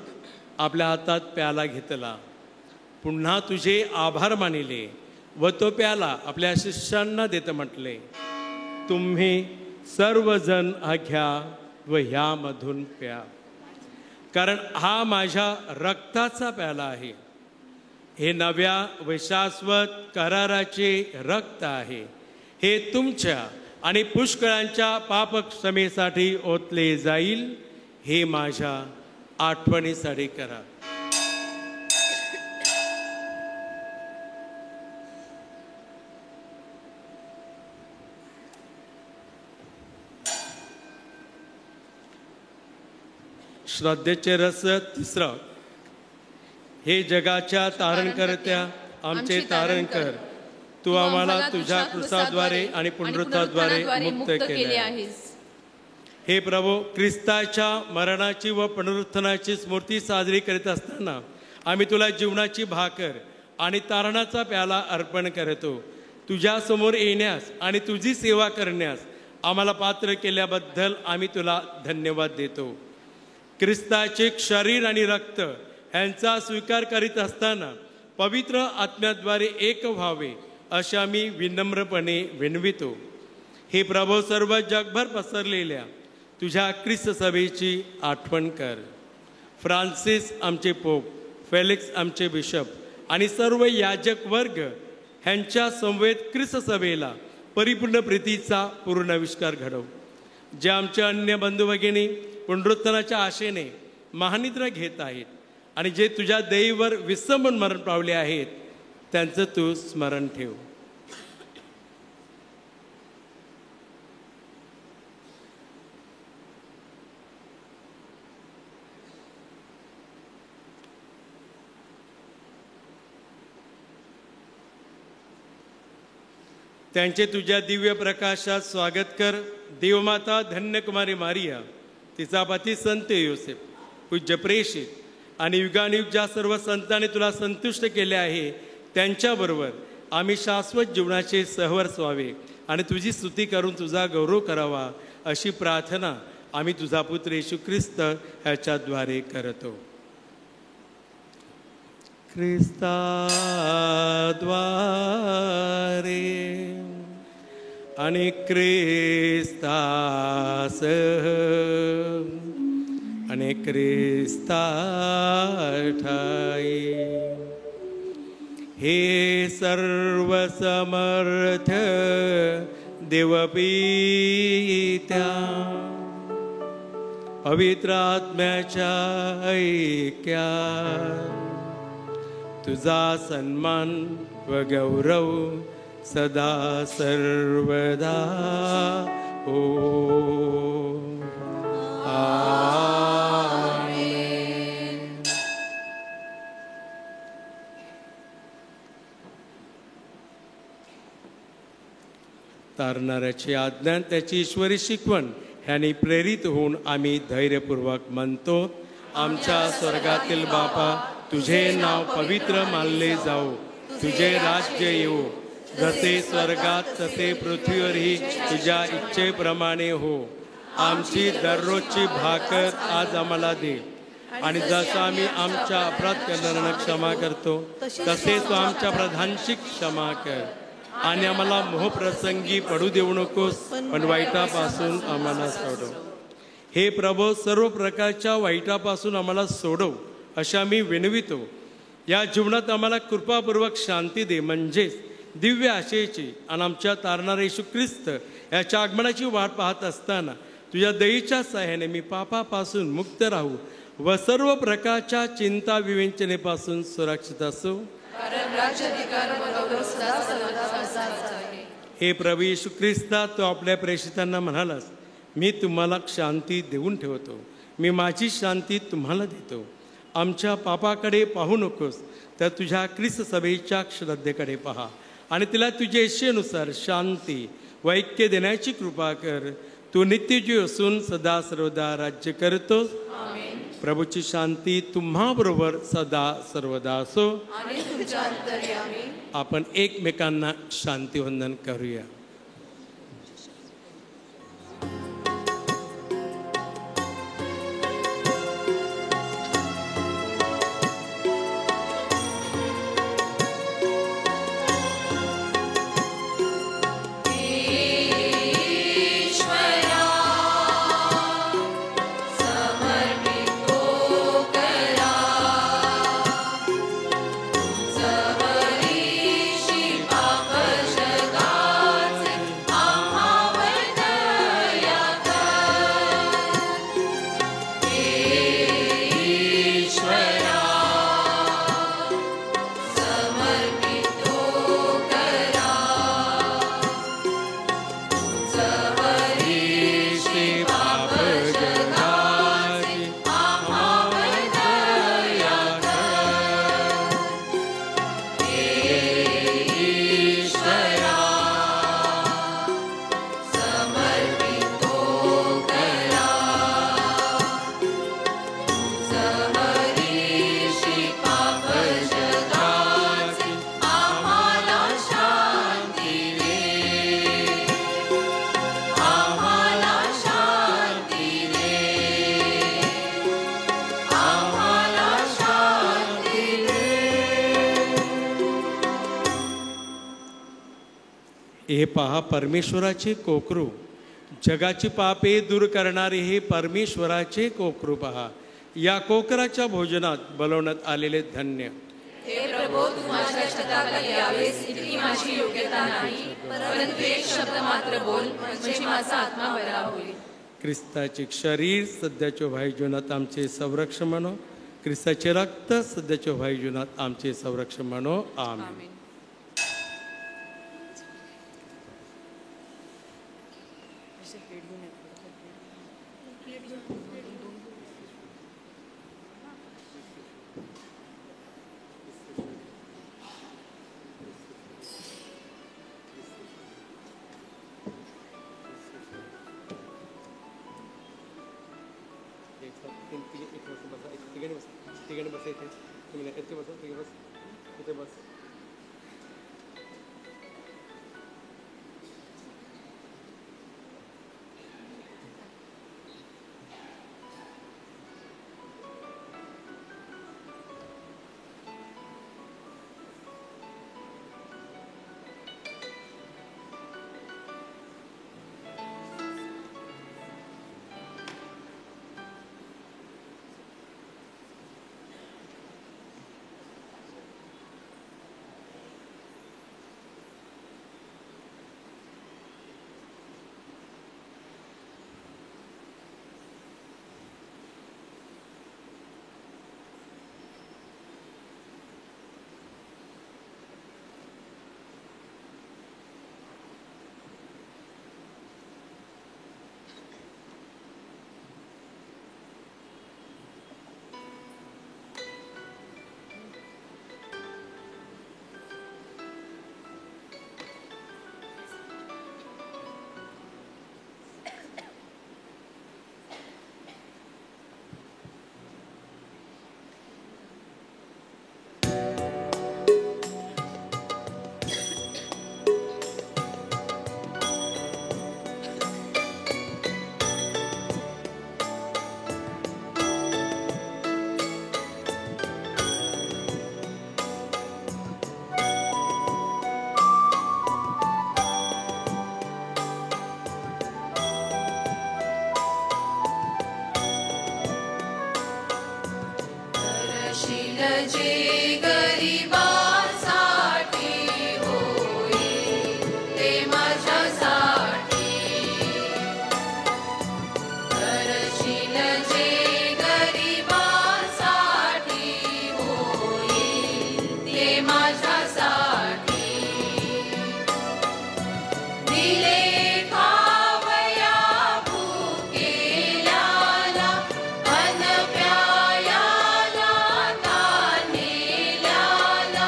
आपल्या हातात प्याला घेतला, पुन्हा तुझे आभार मानिले व तो प्याला आपल्या शिष्यांना देत म्हटले, तुम्ही सर्वजण हा घ्या व ह्यामधून प्या, कारण हा माझ्या रक्ताचा प्याला आहे. हे नव्या व शाश्वत कराराचे रक्त आहे. हे तुमच्या आणि पुष्कळांच्या पापक्षमेसाठी ओतले जाईल. हे माझ्या आठवणीसाठी करा. श्रद्धेचे रस तिसरं. हे जगाच्या तारणकर्त्या आमचे तारण कर, तू आम्हाला तुझ्या क्रूसाद्वारे आणि पुनरुत्थानाद्वारे मुक्त केले आहेस. हे प्रभू, ख्रिस्ताच्या मरणाची व पुनरुत्थानाची स्मृती साजरी करीत असताना आम्ही तुला जीवनाची भाकर आणि तारणाचा प्याला अर्पण करतो. तुझ्यासमोर येण्यास आणि तुझी सेवा करण्यास आम्हाला पात्र केल्याबद्दल आम्ही तुला धन्यवाद देतो. ख्रिस्ताचे शरीर आणि रक्त यांचा स्वीकार करीत असताना पवित्र आत्म्याद्वारे एक व्हावे अशा आम्ही विनम्रपणे विनवितो. हे प्रभू, सर्व जगभर पसरलेल्या तुझ्या ख्रिस्त सभेची आठवण कर. फ्रान्सिस आमचे पोप, फेलिक्स आमचे बिशप आणि सर्व याजक वर्ग ह्यांच्या समवेत ख्रिस्त सभेला परिपूर्ण प्रीतीचा पूर्ण आविष्कार घडव. जे आमच्या अन्य बंधू भगिनी पुनरुत्थानाच्या आशेने महानिद्रा घेत आहेत आणि जे तुझ्या दयेवर विसंबून मरण पावले आहेत, त्यांचं तू स्मरण ठेव. त्यांचे तुझ्या दिव्य प्रकाशात स्वागत कर. देवमाता धन्यकुमारी मारिया, तिचा पती संत योसेफ, पूज्य प्रेषित आणि युगानुयुग ज्या सर्व संतांनी तुला संतुष्ट केले आहे, त्यांच्याबरोबर आम्ही शाश्वत जीवनाचे सहवर्स व्हावे आणि तुझी स्तुती करून तुझा गौरव करावा अशी प्रार्थना आम्ही तुझा पुत्र येशू ख्रिस्त ह्याच्याद्वारे करतो. ख्रिस्ताद्वारे आणि ख्रिस्तासह आणि ख्रिस्ताठाई हे सर्व समर्थ देवपित्या पवित्र आत्म्याच्या ऐक्यात तुझा सन्मान व गौरव सदा सर्वदा हो. आमेन. तारणाऱ्याची आज्ञा, त्याची ईश्वरी शिकवण ह्याने प्रेरित होऊन आम्ही धैर्यपूर्वक म्हणतो. आमच्या स्वर्गातील बापा, तुझे नाव पवित्र मानले जाओ, तुझे राज्य येवो, जसे स्वर्गात तसे पृथ्वीवरही तुझ्या इच्छेप्रमाणे हो. आमची दररोजची भाकर आज आम्हाला दे आणि जसं आम्ही आमच्या अपराध करणाऱ्यांना क्षमा करतो, तसेच तू आमच्या प्रधानची क्षमा कर आणि आम्हाला मोहप्रसंगी पडू देऊ नकोस, पण वाईटापासून आम्हाला सोडव. हे प्रभू, सर्व प्रकारच्या वाईटापासून आम्हाला सोडव अशा मी विनवितो. या जीवनात आम्हाला कृपापूर्वक शांती दे, म्हणजेच दिव्य आशेची आणि आमच्या तारणारा येशू ख्रिस्त याच्या आगमनाची वाट पाहत असताना तुझ्या दयेच्या सहाय्याने मी पापापासून मुक्त राहू व सर्व प्रकारच्या चिंता विवेचनेपासून सुरक्षित असो. हे प्रभू येशू ख्रिस्ता, तू आपल्या प्रेषितांना म्हणालास, मी तुम्हाला शांती देऊन ठेवतो, मी माझी शांती तुम्हाला देतो. आमच्या पापाकडे पाहू नकोस, तर तुझ्या ख्रिस्त सभेच्या श्रद्धेकडे पहा आणि तिला तुझ्या इच्छेनुसार शांती व ऐक्य देण्याची कृपा कर. तू नित्यजीव असून सदा सर्वदा राज्य करतोस. प्रभूची शांती तुम्हाबरोबर सदा सर्वदा असो. आपण एकमेकांना शांतिवंदन करूया. जवळीशी पाप जगा हे पहा परमेश्वराचे कोकरू, जगाची पापे दूर करणारे हे परमेश्वराचे कोकरू पहा. या कोकराच्या भोजनात बोलवण्यात आलेले धन्य. हे प्रभो, तू माझ्या छताखाली यावेस इतकी माझी योग्यता नाही, परंतु एक शब्द मात्र बोल, म्हणजे माझा आत्मा बरा होईल. ख्रिस्ताचे शरीर सध्याच्या भाई जीवनात आमचे संरक्षण म्हणो. ख्रिस्ताचे रक्त सध्याच्या भाई जीवनात आमचे संरक्षण म्हणो. आमेन. ला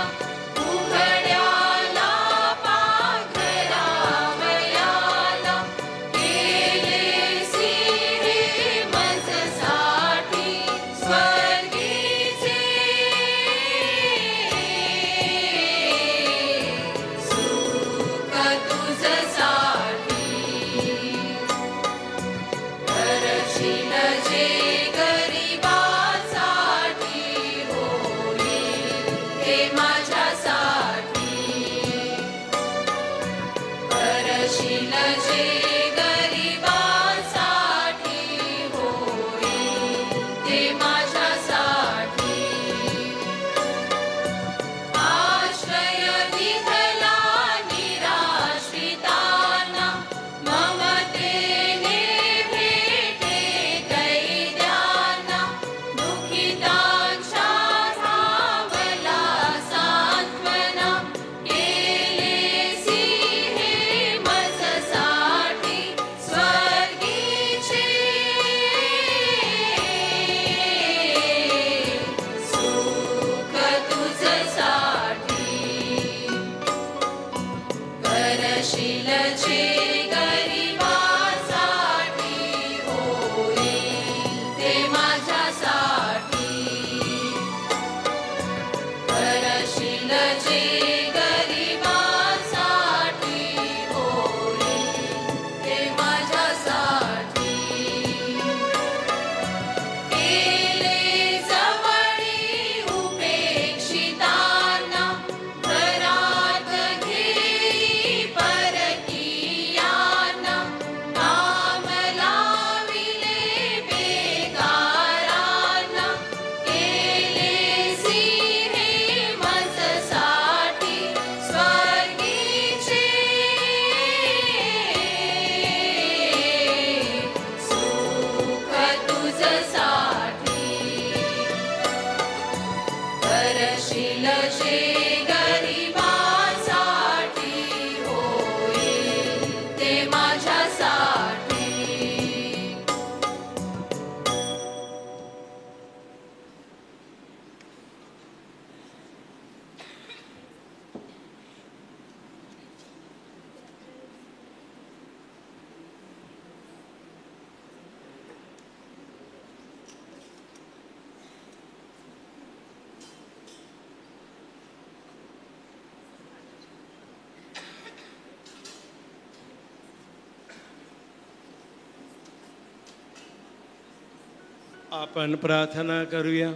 आपण प्रार्थना करूया.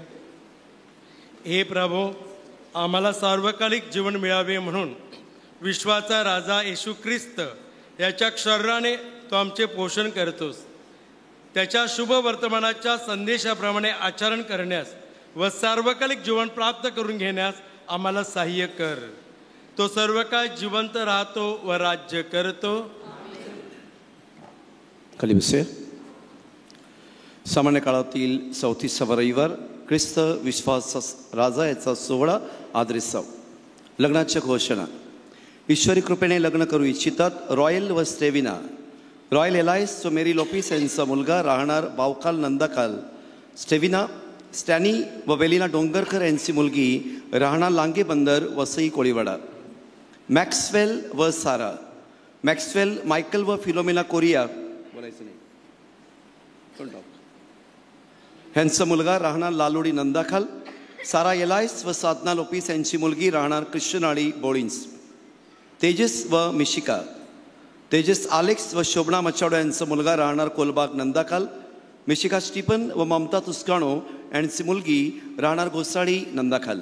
हे प्रभू, आम्हाला सार्वकालिक जीवन मिळावे म्हणून विश्वाचा राजा येशू ख्रिस्त याच्या शरीराने तो आमचे पोषण करतोस. त्याच्या शुभ वर्तमानाच्या संदेशाप्रमाणे आचरण करण्यास व सार्वकालिक जीवन प्राप्त करून घेण्यास आम्हाला सहाय्य कर. तो सर्व काळ जिवंत राहतो व राज्य करतो. खाली बसे. सामान्य काळातील 34 रविवार ख्रिस्त विश्वास राजा याचा सोहळा आदरिसाव. लग्नाच्या घोषणा. ईश्वरी कृपेने लग्न करू इच्छितात रॉयल व स्टेविना. रॉयल एलायस व मेरी लोपिस यांचा मुलगा राहणार बावकाल नंदाकाल. स्टेविना स्टॅनी व वेलिना डोंगरकर यांची मुलगी राहणार लांगे बंदर वसई कोळीवाडा. मॅक्सवेल व सारा. मॅक्सवेल मायकल व फिलोमिना कोरिया बोलायचं नाही ह्यांचा मुलगा राहणार लालोडी नंदाखाल. सारा एलायस व साधना लोपिस यांची मुलगी राहणार कृष्णनाळी बोळिन्स. तेजस व मिशिका. तेजस आलेक्स व शोभना मचाडो यांचा मुलगा राहणार कोलबाग नंदाखाल. मिशिका स्टीफन व ममता तुस्काणो यांची मुलगी राहणार घोसाळी नंदाखाल.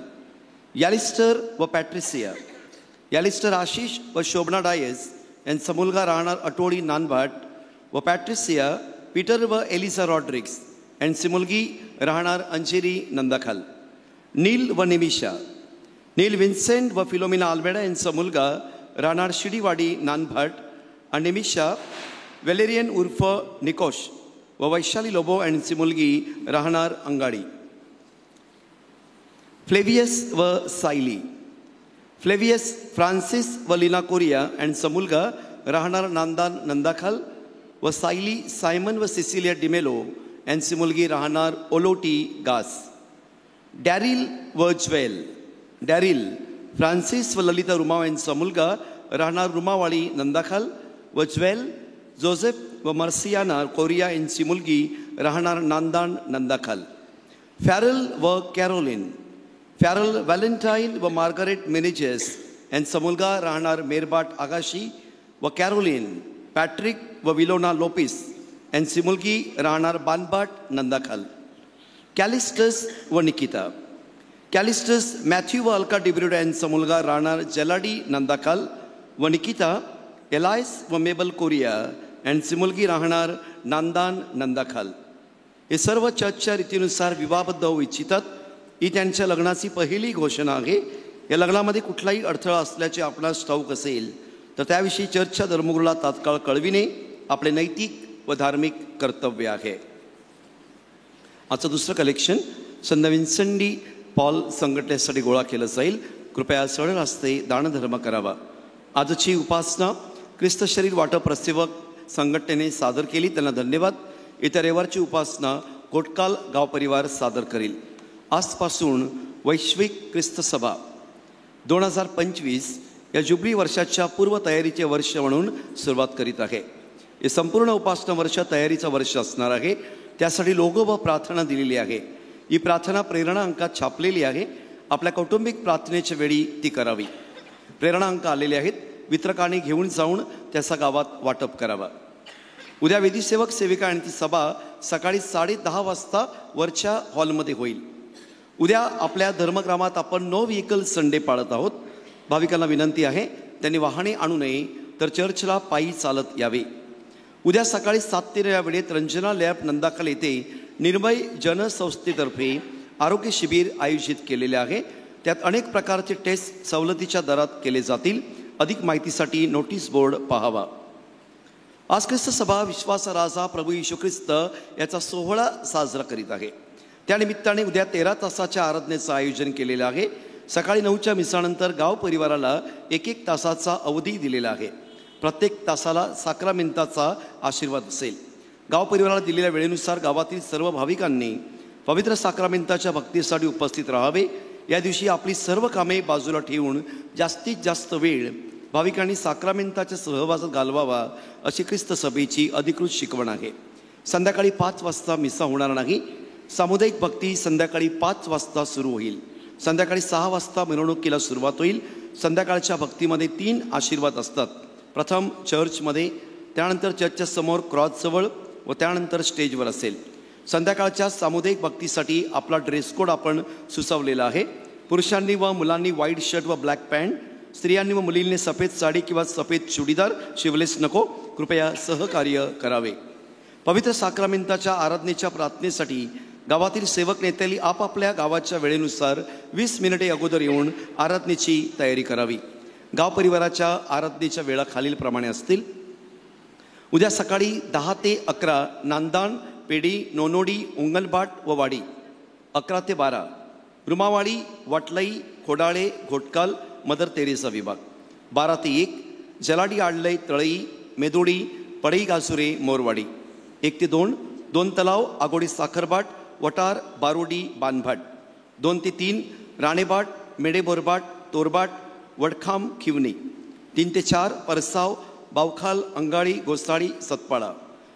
यालिस्टर व पॅट्रिसिया. यालिस्टर आशिष व शोभना डायस यांचा मुलगा राहणार अटोळी नानभाट व पॅट्रिसिया पीटर व एलिसा रॉड्रिक्स यांची मुलगी राहणार अंजेरी नंदाखाल. नील व निमिषा. नील विन्सेंट व फिलोमिना आल्मेडा यांचा मुलगा राहणार शिडीवाडी नानभाट आणि निमिषा वेलेरियन उर्फ निकोश व वैशाली लोबो यांची मुलगी राहणार अंगाडी. फ्लेवियस व सायली. फ्लेवियस फ्रान्सिस व लीना कोरिया यांचा मुलगा राहणार नांदान नंदाखाल व सायली सायमन व सिसिलिया डिमेलो यांची मुलगी राहणार ओलोटी गास. डॅरिल व ज्वेल. डॅरिल फ्रान्सिस व ललिता रुमाव यांचा मुलगा राहणार रुमावाळी नंदाखाल व ज्वेल जोसेफ व मर्सियाना कोरिया यांची मुलगी राहणार नांदाण नंदाखाल. फॅरल व कॅरोलिन. फॅरल व्हॅलेंटाईन व मार्गारेट मेनेजेस यांचा मुलगा राहणार मेरबाट आगाशी व कॅरोलिन पॅट्रिक व विलोना लोपिस यांची मुलगी राहणार बानबाट नंदाखाल. कॅलिस्टस व निकिता. कॅलिस्टस मॅथ्यू व अल्का डिब्रुडा यांचा मुलगा राहणार जेलाडी नंदाखाल व निकिता एलायस व मेबल कोरिया यांची मुलगी राहणार नांदान नंदाखाल. हे सर्व चर्चच्या रीतीनुसार विवाहबद्ध होऊ इच्छितात. ही त्यांच्या लग्नाची पहिली घोषणा आहे. या लग्नामध्ये कुठलाही अडथळा असल्याचे आपणास ठाऊक असेल तर त्याविषयी चर्चच्या धर्मगुरूला तात्काळ कळविणे आपले नैतिक व धार्मिक कर्तव्य आहे. आजचं दुसरं कलेक्शन संत विन्सेंट डी पॉल संघटनेसाठी गोळा केलं जाईल. कृपया सरळ हस्ते दानधर्म करावा. आजची उपासना ख्रिस्त शरीर वाटप प्रसेवक संघटनेने सादर केली, त्यांना धन्यवाद. येत्या रविवारची उपासना कोटकाल गाव परिवार सादर करील. आजपासून वैश्विक ख्रिस्त सभा 2025 या जुबली वर्षाच्या पूर्वतयारीचे वर्ष म्हणून सुरुवात करीत आहे. हे संपूर्ण उपासना वर्ष तयारीचं वर्ष असणार आहे. त्यासाठी लोगो व प्रार्थना दिलेली आहे. ही प्रार्थना प्रेरणा अंकात छापलेली आहे. आपल्या कौटुंबिक प्रार्थनेच्या वेळी ती करावी. प्रेरणा अंक आलेले आहेत. वितरकाने घेऊन जाऊन त्याचा गावात वाटप करावा. उद्या विधीसेवक सेविका आणि ती सभा सकाळी 10:30 वाजता वरच्या हॉलमध्ये होईल. उद्या आपल्या धर्मग्रामात आपण नो व्हेकल संडे पाळत आहोत. भाविकांना विनंती आहे त्यांनी वाहने आणू नये तर चर्चला पायी चालत यावे. उद्या सकाळी 7 ते 9 या वेळेत रंजना लॅब नंदाखाल येथे निर्भय जनसंस्थेतर्फे आरोग्य शिबिर आयोजित केलेले आहे. त्यात अनेक प्रकारचे टेस्ट सवलतीच्या दरात केले जातील. अधिक माहितीसाठी नोटीस बोर्ड पाहावा. आज ख्रिस्त सभा विश्वासा राजा प्रभू येशू ख्रिस्त याचा सोहळा साजरा करीत आहे. त्यानिमित्ताने उद्या 13 तासाच्या आराधनेचं आयोजन केलेलं आहे. सकाळी 9च्या मिसानंतर गाव परिवाराला 1-1 तासाचा अवधी दिलेला आहे. प्रत्येक तासाला साक्रामेंताचा आशीर्वाद असेल. गाव परिवाराला दिलेल्या वेळेनुसार गावातील सर्व भाविकांनी पवित्र साक्रामेंताच्या भक्तीसाठी उपस्थित राहावे. या दिवशी आपली सर्व कामे बाजूला ठेवून जास्तीत जास्त वेळ भाविकांनी साक्रामेंताच्या सहवासात घालवावा अशी ख्रिस्त सभेची अधिकृत शिकवण आहे. संध्याकाळी 5 वाजता मिसा होणार नाही. सामुदायिक भक्ती संध्याकाळी 5 वाजता सुरू होईल. संध्याकाळी 6 वाजता मिरवणुकीला सुरुवात होईल. संध्याकाळच्या भक्तीमध्ये 3 आशीर्वाद असतात. प्रथम चर्चमध्ये, त्यानंतर चर्चच्या समोर क्रॉसजवळ व त्यानंतर स्टेजवर असेल. संध्याकाळच्या सामुदायिक भक्तीसाठी आपला ड्रेस कोड आपण सुचवलेला आहे. पुरुषांनी व मुलांनी व्हाईट शर्ट व ब्लॅक पॅन्ट, स्त्रियांनी व मुलींनी सफेद साडी किंवा सफेद चुडीदार, शिवलेस नको. कृपया सहकार्य करावे. पवित्र साक्रामेंताच्या आराधनेच्या प्रार्थनेसाठी गावातील सेवक नेत्यांनी आपापल्या गावाच्या वेळेनुसार 20 मिनिटे अगोदर येऊन आराधनेची तयारी करावी. गाव परिवाराच्या आराधनेच्या वेळा खालीलप्रमाणे असतील. उद्या सकाळी 10 ते 11 नांदाण, पेडी, नोनोडी, उंगलबाट व वाडी. 11 ते 12 रुमावाडी, वाटलई, खोडाळे, घोटकाल, मदर तेरेसा विभाग. 12 ते 1 जलाडी, आडलई, तळई, मेदोडी, पडई, गाजुरे, मोरवाडी. 1 ते 2 दोन तलाव, आगोडी, साखरबाट, वटार, बारोडी, बानभाट. 2 ते 3 राणेबाट, मेडेबोरबाट, तोरबाट, वडखाम, खिवणी. 3 ते 4 परसाव, बावखाल, अंगाळी, गोसाळी, सतपाळा.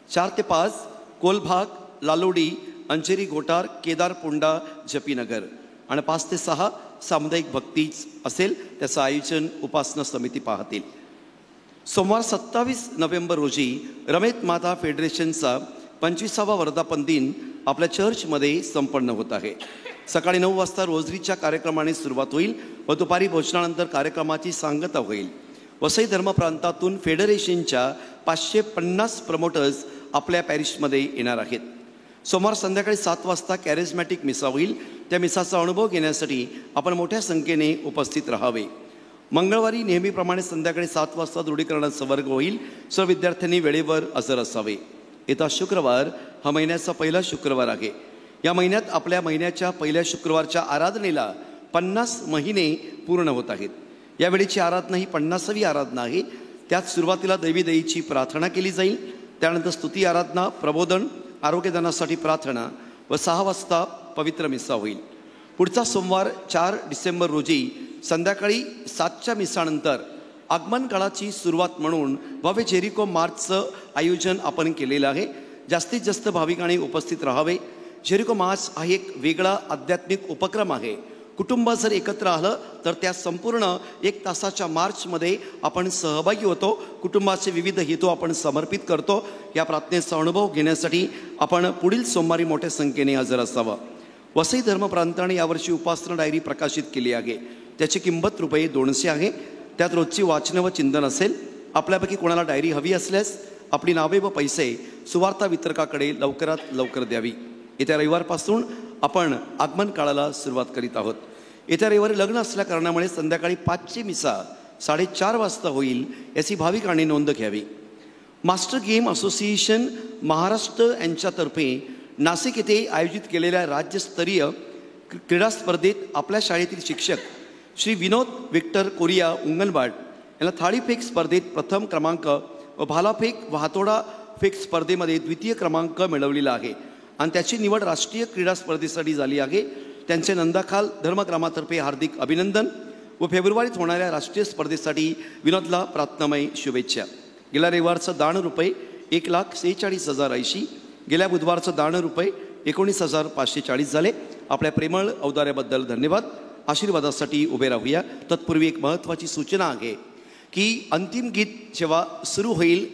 4 ते 5 कोलभाग, लालोडी, अंजेरी, घोटार, केदार, पुंडा, जपीनगर. आणि 5 ते 6 सामुदायिक भक्तीच असेल. त्याचं आयोजन उपासना समिती पाहतील. सोमवार 27 नोव्हेंबर रोजी रमेत माता फेडरेशनचा 25वा वर्धापन दिन आपल्या चर्चमध्ये संपन्न होत आहे. सकाळी 9 वाजता रोजरीच्या कार्यक्रमाने सुरुवात होईल व दुपारी भोजनानंतर कार्यक्रमाची सांगता होईल. वसई धर्म प्रांतातून फेडरेशनच्या 550 प्रमोटर्स आपल्या पॅरिशमध्ये येणार आहेत. सोमवार संध्याकाळी 7 वाजता कॅरिझमॅटिक मिसा होईल. त्या मिसाचा अनुभव घेण्यासाठी आपण मोठ्या संख्येने उपस्थित राहावे. मंगळवारी नेहमीप्रमाणे संध्याकाळी 7 वाजता दृढीकरणाचा वर्ग होईल. सर्व विद्यार्थ्यांनी वेळेवर हजर असावे. येता शुक्रवार हा महिन्याचा पहिला शुक्रवार आहे. या महिन्यात आपल्या महिन्याच्या पहिल्या शुक्रवारच्या आराधनेला 50 महिने पूर्ण होत आहेत. यावेळीची आराधना ही 50वी आराधना आहे. त्यात सुरुवातीला दैवीदयीची प्रार्थना केली जाईल. त्यानंतर स्तुती आराधना, प्रबोधन, आरोग्यदानासाठी प्रार्थना व 6 वाजता पवित्र मिसा होईल. पुढचा सोमवार 4 डिसेंबर रोजी संध्याकाळी 7च्या मिसानंतर आगमन काळाची सुरुवात म्हणून भव्य जेरिको मार्चचं आयोजन आपण केलेलं आहे. जास्तीत जास्त भाविकांनी उपस्थित राहावे. जेरिको मार्च हा एक वेगळा आध्यात्मिक उपक्रम आहे. कुटुंब जर एकत्र आलं तर त्या संपूर्ण 1 तासाच्या मार्चमध्ये आपण सहभागी होतो. कुटुंबाचे विविध हेतू आपण समर्पित करतो. या प्रार्थनेचा अनुभव घेण्यासाठी आपण पुढील सोमवारी मोठ्या संख्येने हजर असावं. वसई धर्म प्रांताने यावर्षी उपासना डायरी प्रकाशित केली आहे. त्याची किंमत रुपये 200 आहे. त्यात रोजची वाचनं व चिंतन असेल. आपल्यापैकी कोणाला डायरी हवी असल्यास आपली नावे व पैसे सुवार्ता वितरकाकडे लवकरात लवकर द्यावी. येत्या रविवारपासून आपण आगमन काळाला सुरुवात करीत आहोत. येत्या रविवारी लग्न असल्या कारणामुळे संध्याकाळी 5ची मिसा 4:30 वाजता होईल. याची भाविकांनी नोंद घ्यावी. मास्टर गेम असोसिएशन महाराष्ट्र यांच्यातर्फे नाशिक येथे आयोजित केलेल्या राज्यस्तरीय क्रीडा स्पर्धेत आपल्या शाळेतील शिक्षक श्री विनोद विक्टर कोरिया उंगलबाट यांना थाळीफेक स्पर्धेत प्रथम क्रमांक व भालाफेक व हातोडा फेक स्पर्धेमध्ये द्वितीय क्रमांक मिळवलेला आहे आणि त्याची निवड राष्ट्रीय क्रीडा स्पर्धेसाठी झाली आहे. त्यांचे नंदाखाल धर्मग्रामातर्फे हार्दिक अभिनंदन व फेब्रुवारीत होणाऱ्या राष्ट्रीय स्पर्धेसाठी विनोदला प्रार्थनामय शुभेच्छा. गेल्या रविवारचं दान रुपये 1,46,080. गेल्या बुधवारचं दान रुपये 19,540 झाले. आपल्या प्रेमळ औदार्याबद्दल धन्यवाद. आशीर्वादासाठी उभे राहूया. तत्पूर्वी एक महत्त्वाची सूचना आहे की अंतिम गीत जेव्हा सुरू होईल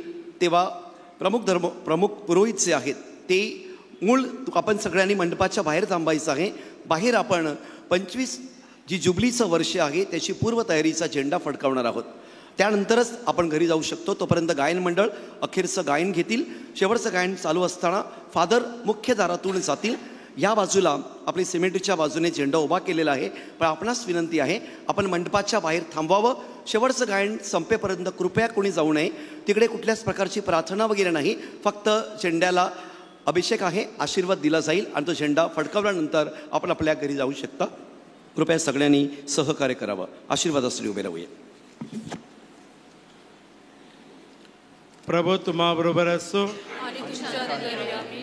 तेव्हा प्रमुख पुरोहित जे आहेत ते मूळ आपण सगळ्यांनी मंडपाच्या बाहेर थांबायचं आहे. बाहेर आपण 25 जी जुबलीचं वर्ष आहे त्याची पूर्वतयारीचा झेंडा फडकावणार आहोत. त्यानंतरच आपण घरी जाऊ शकतो. तोपर्यंत गायन मंडळ अखेरचं गायन घेतील. शेवटचं गायन चालू असताना फादर मुख्य दारातून जातील. या बाजूला आपली सिमेंटच्या बाजूने झेंडा उभा केलेला आहे. पण आपणास विनंती आहे आपण मंडपाच्या बाहेर थांबवावं. शेवटचं गायन संपेपर्यंत कृपया कोणी जाऊ नये. तिकडे कुठल्याच प्रकारची प्रार्थना वगैरे नाही. फक्त झेंड्याला अभिषेक आहे, आशीर्वाद दिला जाईल आणि तो झेंडा फडकावल्यानंतर आपण आपल्या घरी जाऊ शकता. कृपया सगळ्यांनी सहकार्य करावं. आशीर्वादासाठी उभे राहूया. प्रभू तुम्हाबरोबर असो.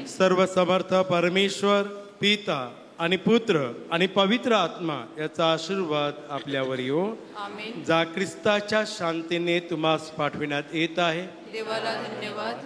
सर्व समर्थ परमेश्वर पिता आणि पुत्र आणि पवित्र आत्मा याचा आशीर्वाद आपल्यावर येऊ. आमेन. जा ख्रिस्ताच्या शांतीने तुम्हास पाठविण्यात येत आहे. देवाला धन्यवाद.